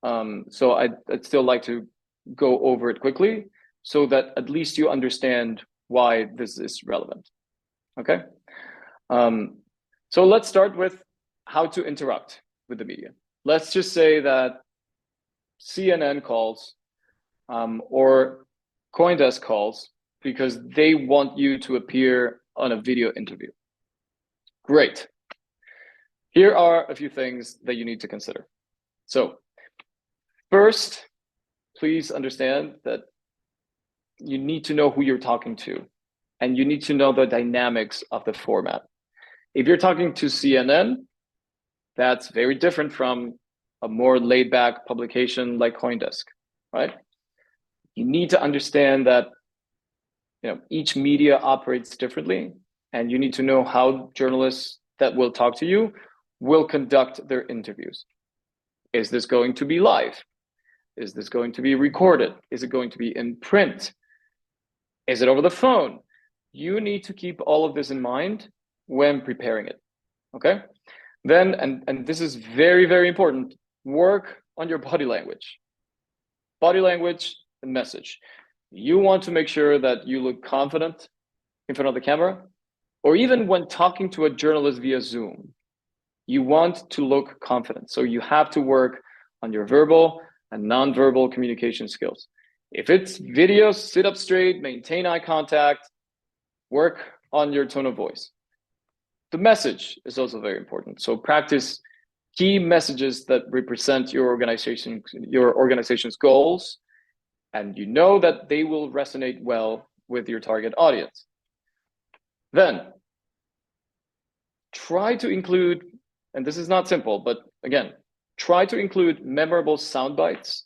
so I'd still like to go over it quickly so that at least you understand why this is relevant. Okay? So let's start with how to interact with the media. Let's just say that CNN calls or CoinDesk calls because they want you to appear on a video interview. Great. Here are a few things that you need to consider. So first, please understand that you need to know who you're talking to, and you need to know the dynamics of the format. If you're talking to CNN, that's very different from a more laid back publication like CoinDesk, right? You need to understand that each media operates differently, and you need to know how journalists that will talk to you will conduct their interviews. Is this going to be live? Is this going to be recorded? Is it going to be in print? Is it over the phone? You need to keep all of this in mind when preparing it, okay? Then, and this is very, very important, work on your body language. Body language and message. You want to make sure that you look confident in front of the camera, or even when talking to a journalist via Zoom, you want to look confident. So you have to work on your verbal and nonverbal communication skills. If it's video, sit up straight, maintain eye contact, work on your tone of voice. The message is also very important. So practice key messages that represent your organization's goals, and you know that they will resonate well with your target audience. Then try to include, and this is not simple, but again, try to include memorable sound bites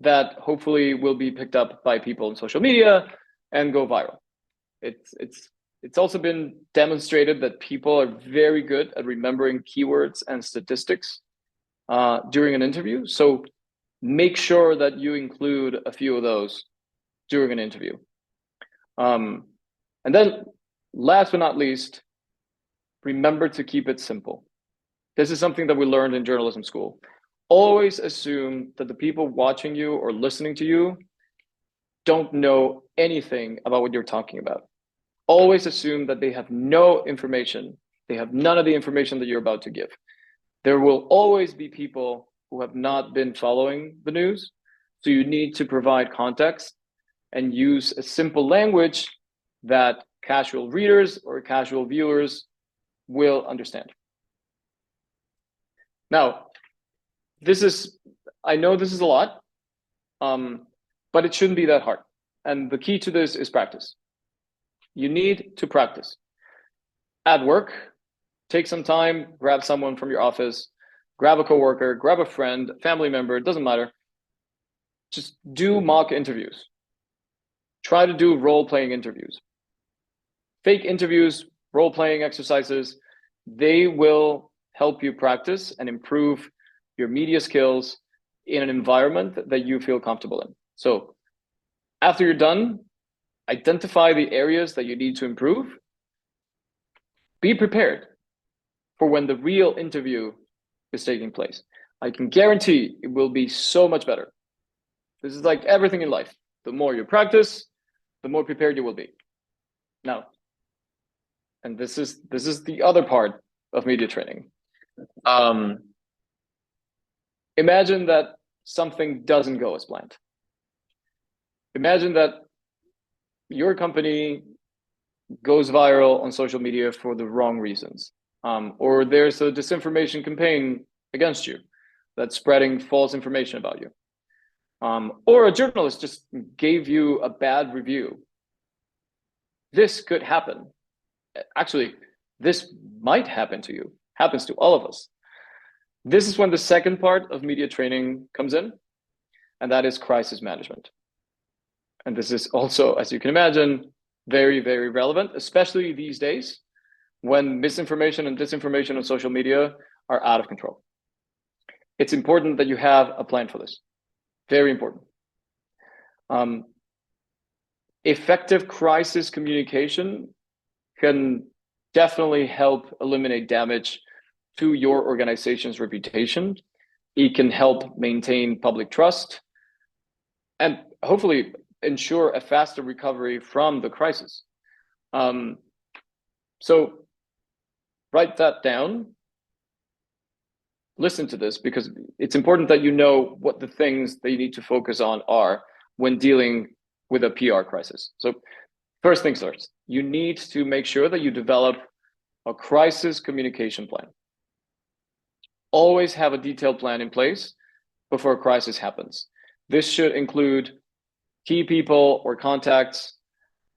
that hopefully will be picked up by people on social media and go viral. It's also been demonstrated that people are very good at remembering keywords and statistics during an interview. So make sure that you include a few of those during an interview. And then last but not least, remember to keep it simple. This is something that we learned in journalism school. Always assume that the people watching you or listening to you don't know anything about what you're talking about. Always assume that they have no information. They have none of the information that you're about to give. There will always be people who have not been following the news. So you need to provide context and use a simple language that casual readers or casual viewers will understand. Now, I know this is a lot, but it shouldn't be that hard. And the key to this is practice. You need to practice. At work, take some time, grab someone from your office, grab a coworker, grab a friend, family member, it doesn't matter. Just do mock interviews. Try to do role-playing interviews. Fake interviews, role-playing exercises, they will help you practice and improve your media skills in an environment that you feel comfortable in. So after you're done, identify the areas that you need to improve. Be prepared for when the real interview is taking place. I can guarantee it will be so much better. This is like everything in life. The more you practice, the more prepared you will be. Now, and this is the other part of media training. Imagine that something doesn't go as planned. Imagine that your company goes viral on social media for the wrong reasons, or there's a disinformation campaign against you that's spreading false information about you, or a journalist just gave you a bad review. This could happen. Actually, this might happen to you, happens to all of us. This is when the second part of media training comes in, and that is crisis management. And this is also, as you can imagine, very, very relevant, especially these days when misinformation and disinformation on social media are out of control. It's important that you have a plan for this. Very important. Effective crisis communication can definitely help eliminate damage to your organization's reputation. It can help maintain public trust and hopefully ensure a faster recovery from the crisis. So write that down. Listen to this, because it's important that you know what the things that you need to focus on are when dealing with a PR crisis. So first things first, you need to make sure that you develop a crisis communication plan. Always have a detailed plan in place before a crisis happens. This should include key people or contacts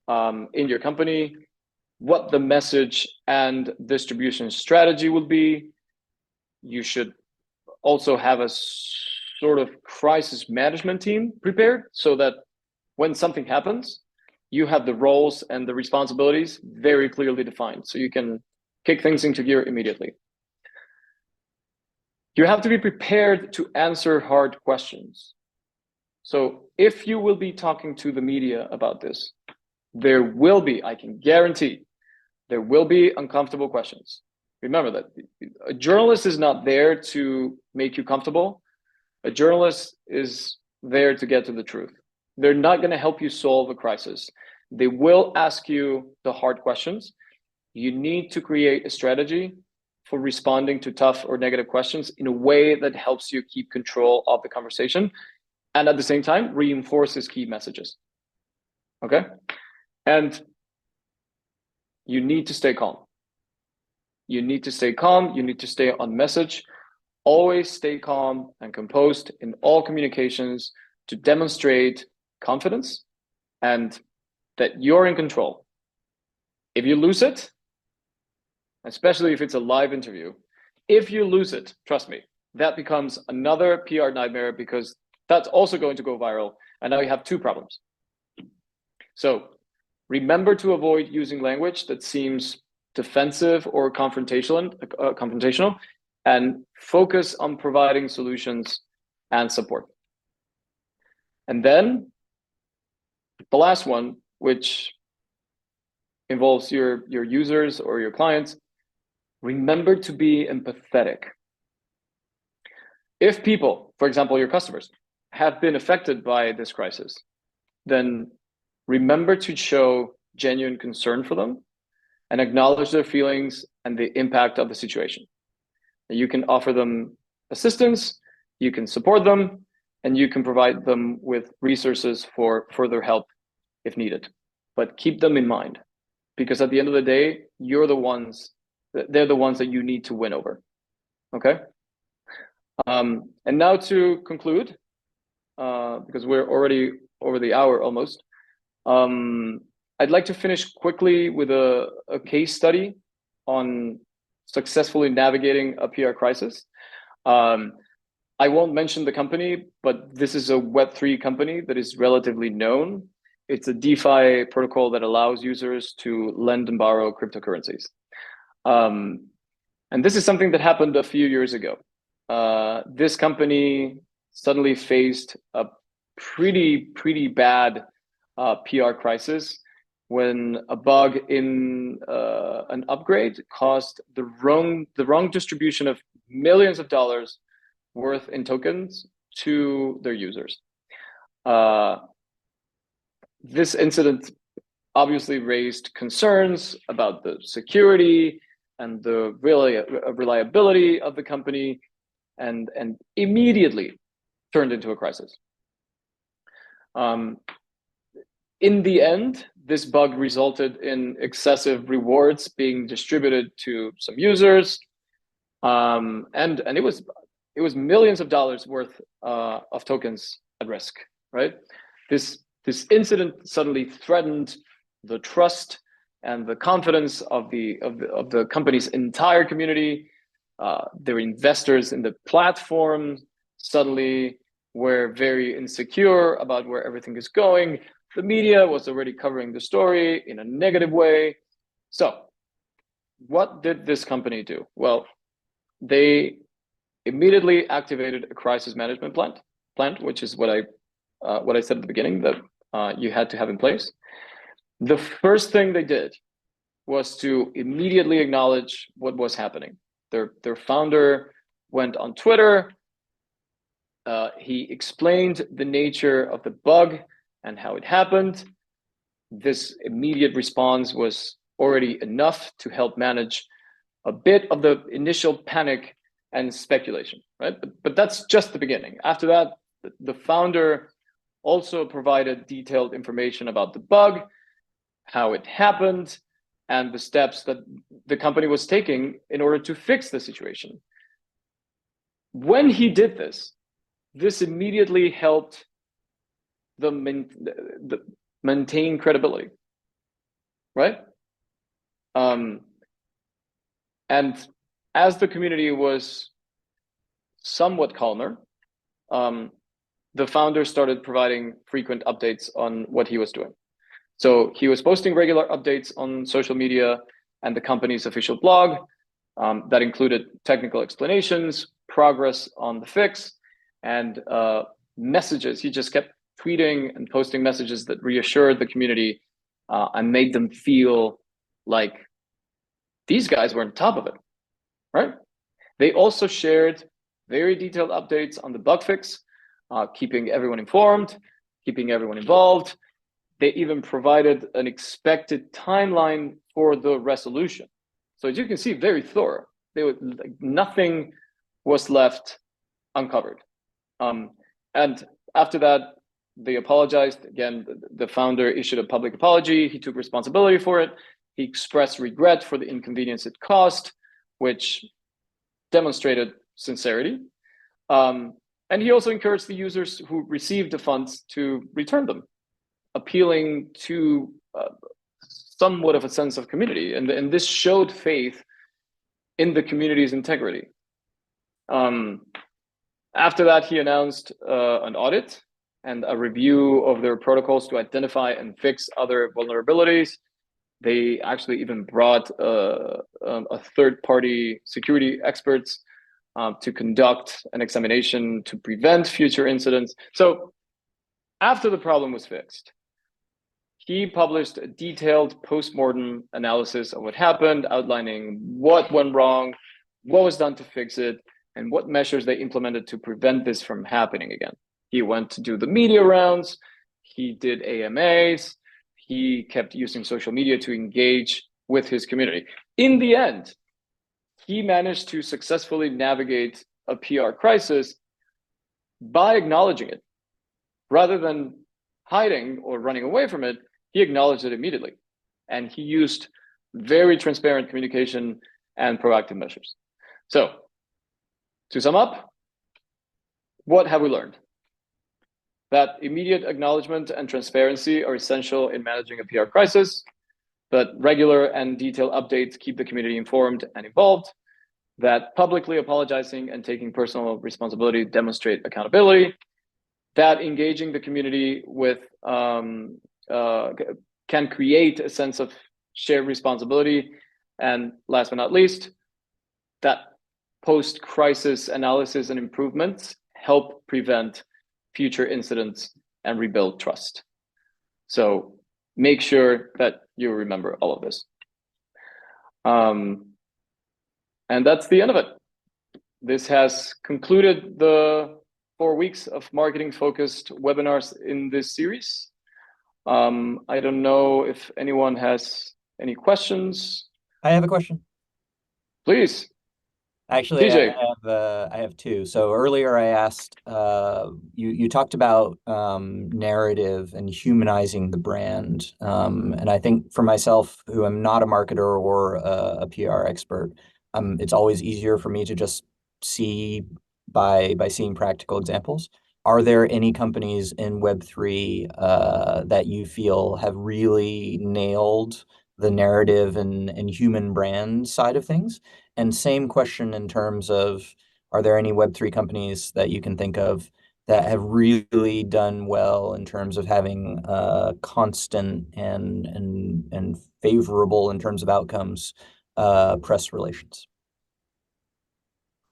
in your company, what the message and distribution strategy will be. You should also have a sort of crisis management team prepared so that when something happens, you have the roles and the responsibilities very clearly defined, so you can kick things into gear immediately. You have to be prepared to answer hard questions. So if you will be talking to the media about this, there will be, I can guarantee, there will be uncomfortable questions. Remember that a journalist is not there to make you comfortable. A journalist is there to get to the truth. They're not going to help you solve a crisis. They will ask you the hard questions. You need to create a strategy for responding to tough or negative questions in a way that helps you keep control of the conversation and at the same time reinforces key messages. Okay? And you need to stay calm. You need to stay calm. You need to stay on message. Always stay calm and composed in all communications to demonstrate confidence and that you're in control. If you lose it, especially if it's a live interview, if you lose it, trust me, that becomes another PR nightmare, because that's also going to go viral. And now you have two problems. So remember to avoid using language that seems defensive or confrontational, and focus on providing solutions and support. And then the last one, which involves your users or your clients, remember to be empathetic. If people, for example, your customers, have been affected by this crisis, then remember to show genuine concern for them and acknowledge their feelings and the impact of the situation. You can offer them assistance, you can support them, and you can provide them with resources for further help if needed. But keep them in mind, because at the end of the day, they're the ones that you need to win over. Okay? And now to conclude, because we're already over the hour almost, I'd like to finish quickly with a case study on successfully navigating a PR crisis. I won't mention the company, but this is a Web3 company that is relatively known. It's a DeFi protocol that allows users to lend and borrow cryptocurrencies. And this is something that happened a few years ago. This company suddenly faced a pretty bad PR crisis when a bug in an upgrade caused the wrong distribution of millions of dollars worth in tokens to their users. This incident obviously raised concerns about the security and the reliability of the company. and immediately turned into a crisis. In the end, this bug resulted in excessive rewards being distributed to some users, and it was millions of dollars worth of tokens at risk. Right, this incident suddenly threatened the trust and the confidence of the company's entire community. Their investors in the platform suddenly were very insecure about where everything is going. The media was already covering the story in a negative way. So what did this company do? Well, they immediately activated a crisis management plan, which is what I said at the beginning that you had to have in place. The first thing they did was to immediately acknowledge what was happening. Their founder went on Twitter. He explained the nature of the bug and how it happened. This immediate response was already enough to help manage a bit of the initial panic and speculation, right? But that's just the beginning. After that, the founder also provided detailed information about the bug, how it happened, and the steps that the company was taking in order to fix the situation. When he did this immediately helped the maintain credibility, right? And as the community was somewhat calmer, the founder started providing frequent updates on what he was doing. So he was posting regular updates on social media and the company's official blog that included technical explanations, progress on the fix, and messages. He just kept tweeting and posting messages that reassured the community and made them feel like these guys were on top of it, right? They also shared very detailed updates on the bug fix, keeping everyone informed, keeping everyone involved. They even provided an expected timeline for the resolution. So as you can see, very thorough. Nothing was left uncovered. And after that, they apologized. Again, the founder issued a public apology. He took responsibility for it. He expressed regret for the inconvenience it caused, which demonstrated sincerity. And he also encouraged the users who received the funds to return them, appealing to somewhat of a sense of community. And this showed faith in the community's integrity. After that, he announced an audit and a review of their protocols to identify and fix other vulnerabilities. They actually even brought a third-party security experts to conduct an examination to prevent future incidents. So after the problem was fixed, he published a detailed post-mortem analysis of what happened, outlining what went wrong, what was done to fix it, and what measures they implemented to prevent this from happening again. He went to do the media rounds, he did AMAs, he kept using social media to engage with his community. In the end, he managed to successfully navigate a PR crisis by acknowledging it. Rather than hiding or running away from it, he acknowledged it immediately. And he used very transparent communication and proactive measures. So, to sum up, what have we learned? That immediate acknowledgement and transparency are essential in managing a PR crisis, that regular and detailed updates keep the community informed and involved, that publicly apologizing and taking personal responsibility demonstrate accountability, that engaging the community with can create a sense of shared responsibility, and last but not least, that post-crisis analysis and improvements help prevent future incidents and rebuild trust. So make sure that you remember all of this. And that's the end of it. This has concluded the 4 weeks of marketing-focused webinars in this series. I don't know if anyone has any questions. I have a question. Please. Actually, TJ. I have two. So earlier I asked, you talked about narrative and humanizing the brand, and I think for myself, who am not a marketer or a PR expert, it's always easier for me to just see by seeing practical examples. Are there any companies in Web3 that you feel have really nailed the narrative and human brand side of things? And same question in terms of, are there any Web3 companies that you can think of that have really done well in terms of having constant and favorable in terms of outcomes press relations?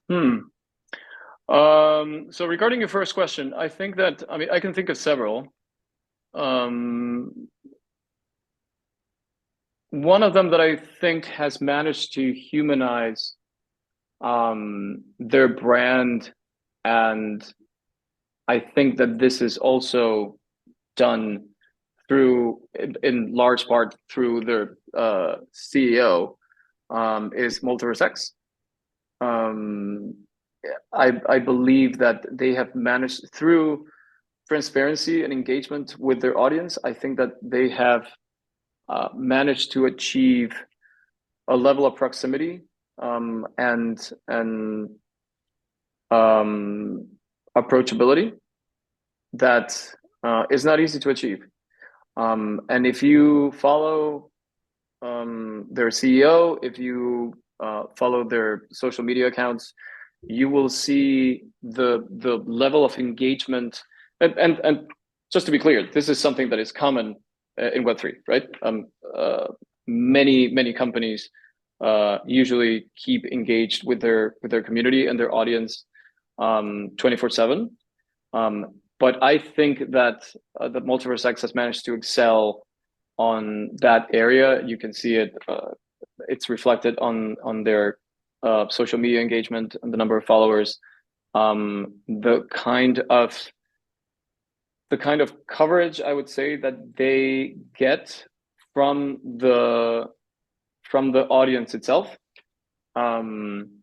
Hmm. So regarding your first question, I think that, I mean, I can think of several. Um, One of them that I think has managed to humanize their brand, and I think that this is also done through, in large part, through their CEO, is Multiverse X. Um, I believe that they have managed through transparency and engagement with their audience. I think that they have managed to achieve a level of proximity and um, approachability that is not easy to achieve. And if you follow their CEO, if you follow their social media accounts, you will see the level of engagement. And just to be clear, this is something that is common in Web3, right? Many companies usually keep engaged with their community and their audience 24/7. But I think that the Multiverse X has managed to excel on that area. You can see it; it's reflected on their social media engagement and the number of followers. The kind of coverage I would say that they get from the audience itself. Um,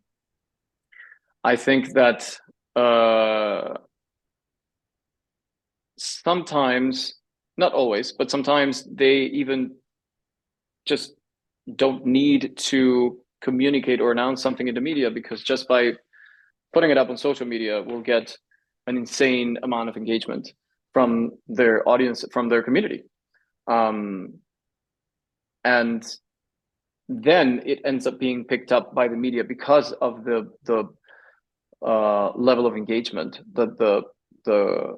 I think that sometimes, not always, but sometimes they even just don't need to communicate or announce something in the media, because just by putting it up on social media will get an insane amount of engagement from their audience, from their community. Um, and then it ends up being picked up by the media because of the level of engagement that the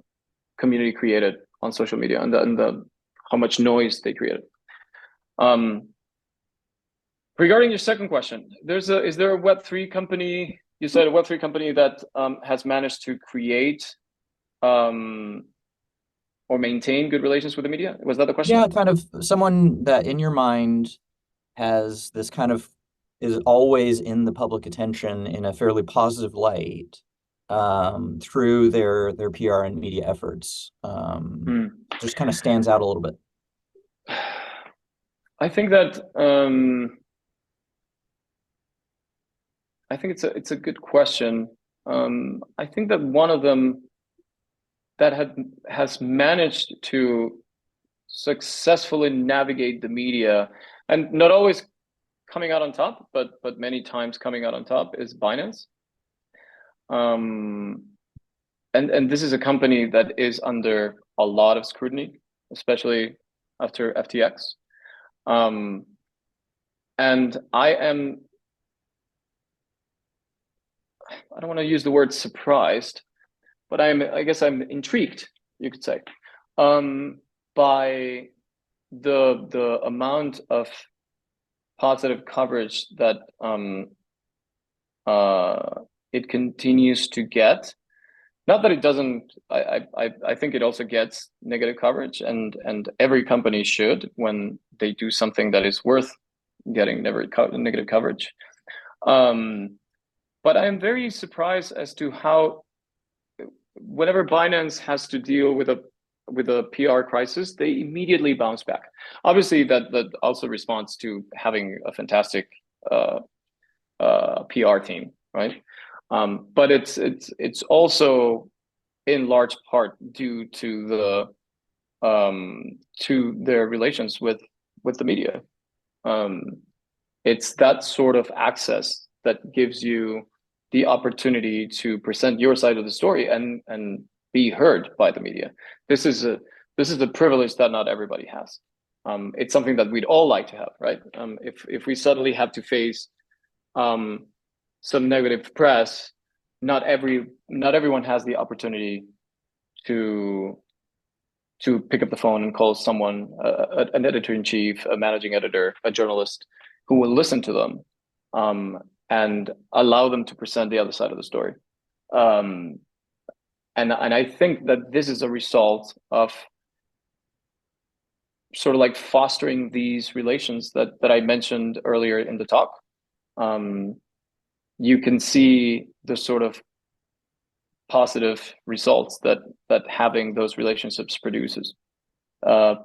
community created on social media, and the how much noise they created. Um, Regarding your second question, is there a Web3 company? You said a Web3 company that has managed to create um, or maintain good relations with the media. Was that the question? Yeah, kind of someone that in your mind has this kind of is always in the public attention in a fairly positive light through their PR and media efforts. Hmm. Just kind of stands out a little bit. I think that I think it's a good question. I think that one of them that has managed to successfully navigate the media, and not always coming out on top, but many times coming out on top, is Binance. Um, and this is a company that is under a lot of scrutiny, especially after FTX. Um, and I don't want to use the word surprised, but I guess I'm intrigued, you could say, by the amount of positive coverage that uh, it continues to get. Not that it doesn't. I think it also gets negative coverage, and every company should, when they do something that is worth getting negative coverage. Um, but I am very surprised as to how, whenever Binance has to deal with a PR crisis, they immediately bounce back. Obviously, that also responds to having a fantastic PR team. right? But it's also in large part due to their relations with the media. It's that sort of access that gives you the opportunity to present your side of the story and be heard by the media. This is a privilege that not everybody has. It's something that we'd all like to have, right? If we suddenly have to face some negative press, not everyone has the opportunity to pick up the phone and call someone, an editor-in-chief, a managing editor, a journalist, who will listen to them and allow them to present the other side of the story. And I think that this is a result of sort of like fostering these relations that I mentioned earlier in the talk. You can see the sort of positive results that having those relationships produces. And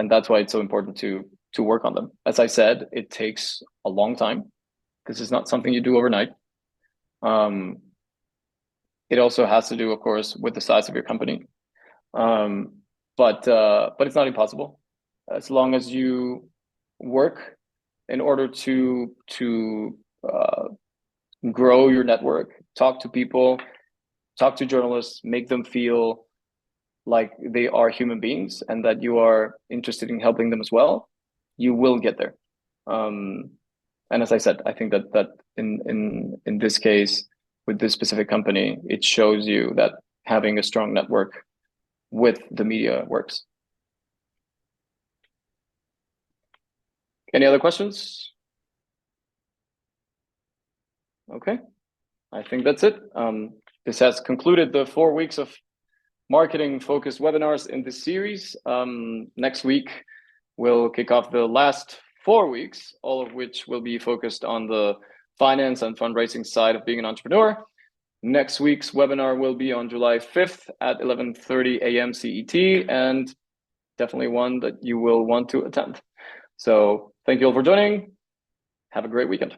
that's why it's so important to work on them. As I said, it takes a long time. This is not something you do overnight. It also has to do, of course, with the size of your company. But it's not impossible. As long as you work in order to grow your network, talk to people, talk to journalists, make them feel like they are human beings and that you are interested in helping them as well, you will get there. And as I said, I think that in this case, with this specific company, it shows you that having a strong network with the media works. Any other questions? Okay, I think that's it. This has concluded the 4 weeks of marketing focused webinars in this series. Next week, we'll kick off the last 4 weeks, all of which will be focused on the finance and fundraising side of being an entrepreneur. Next week's webinar will be on July 5th at 11:30 a.m. CET, and definitely one that you will want to attend. So thank you all for joining. Have a great weekend.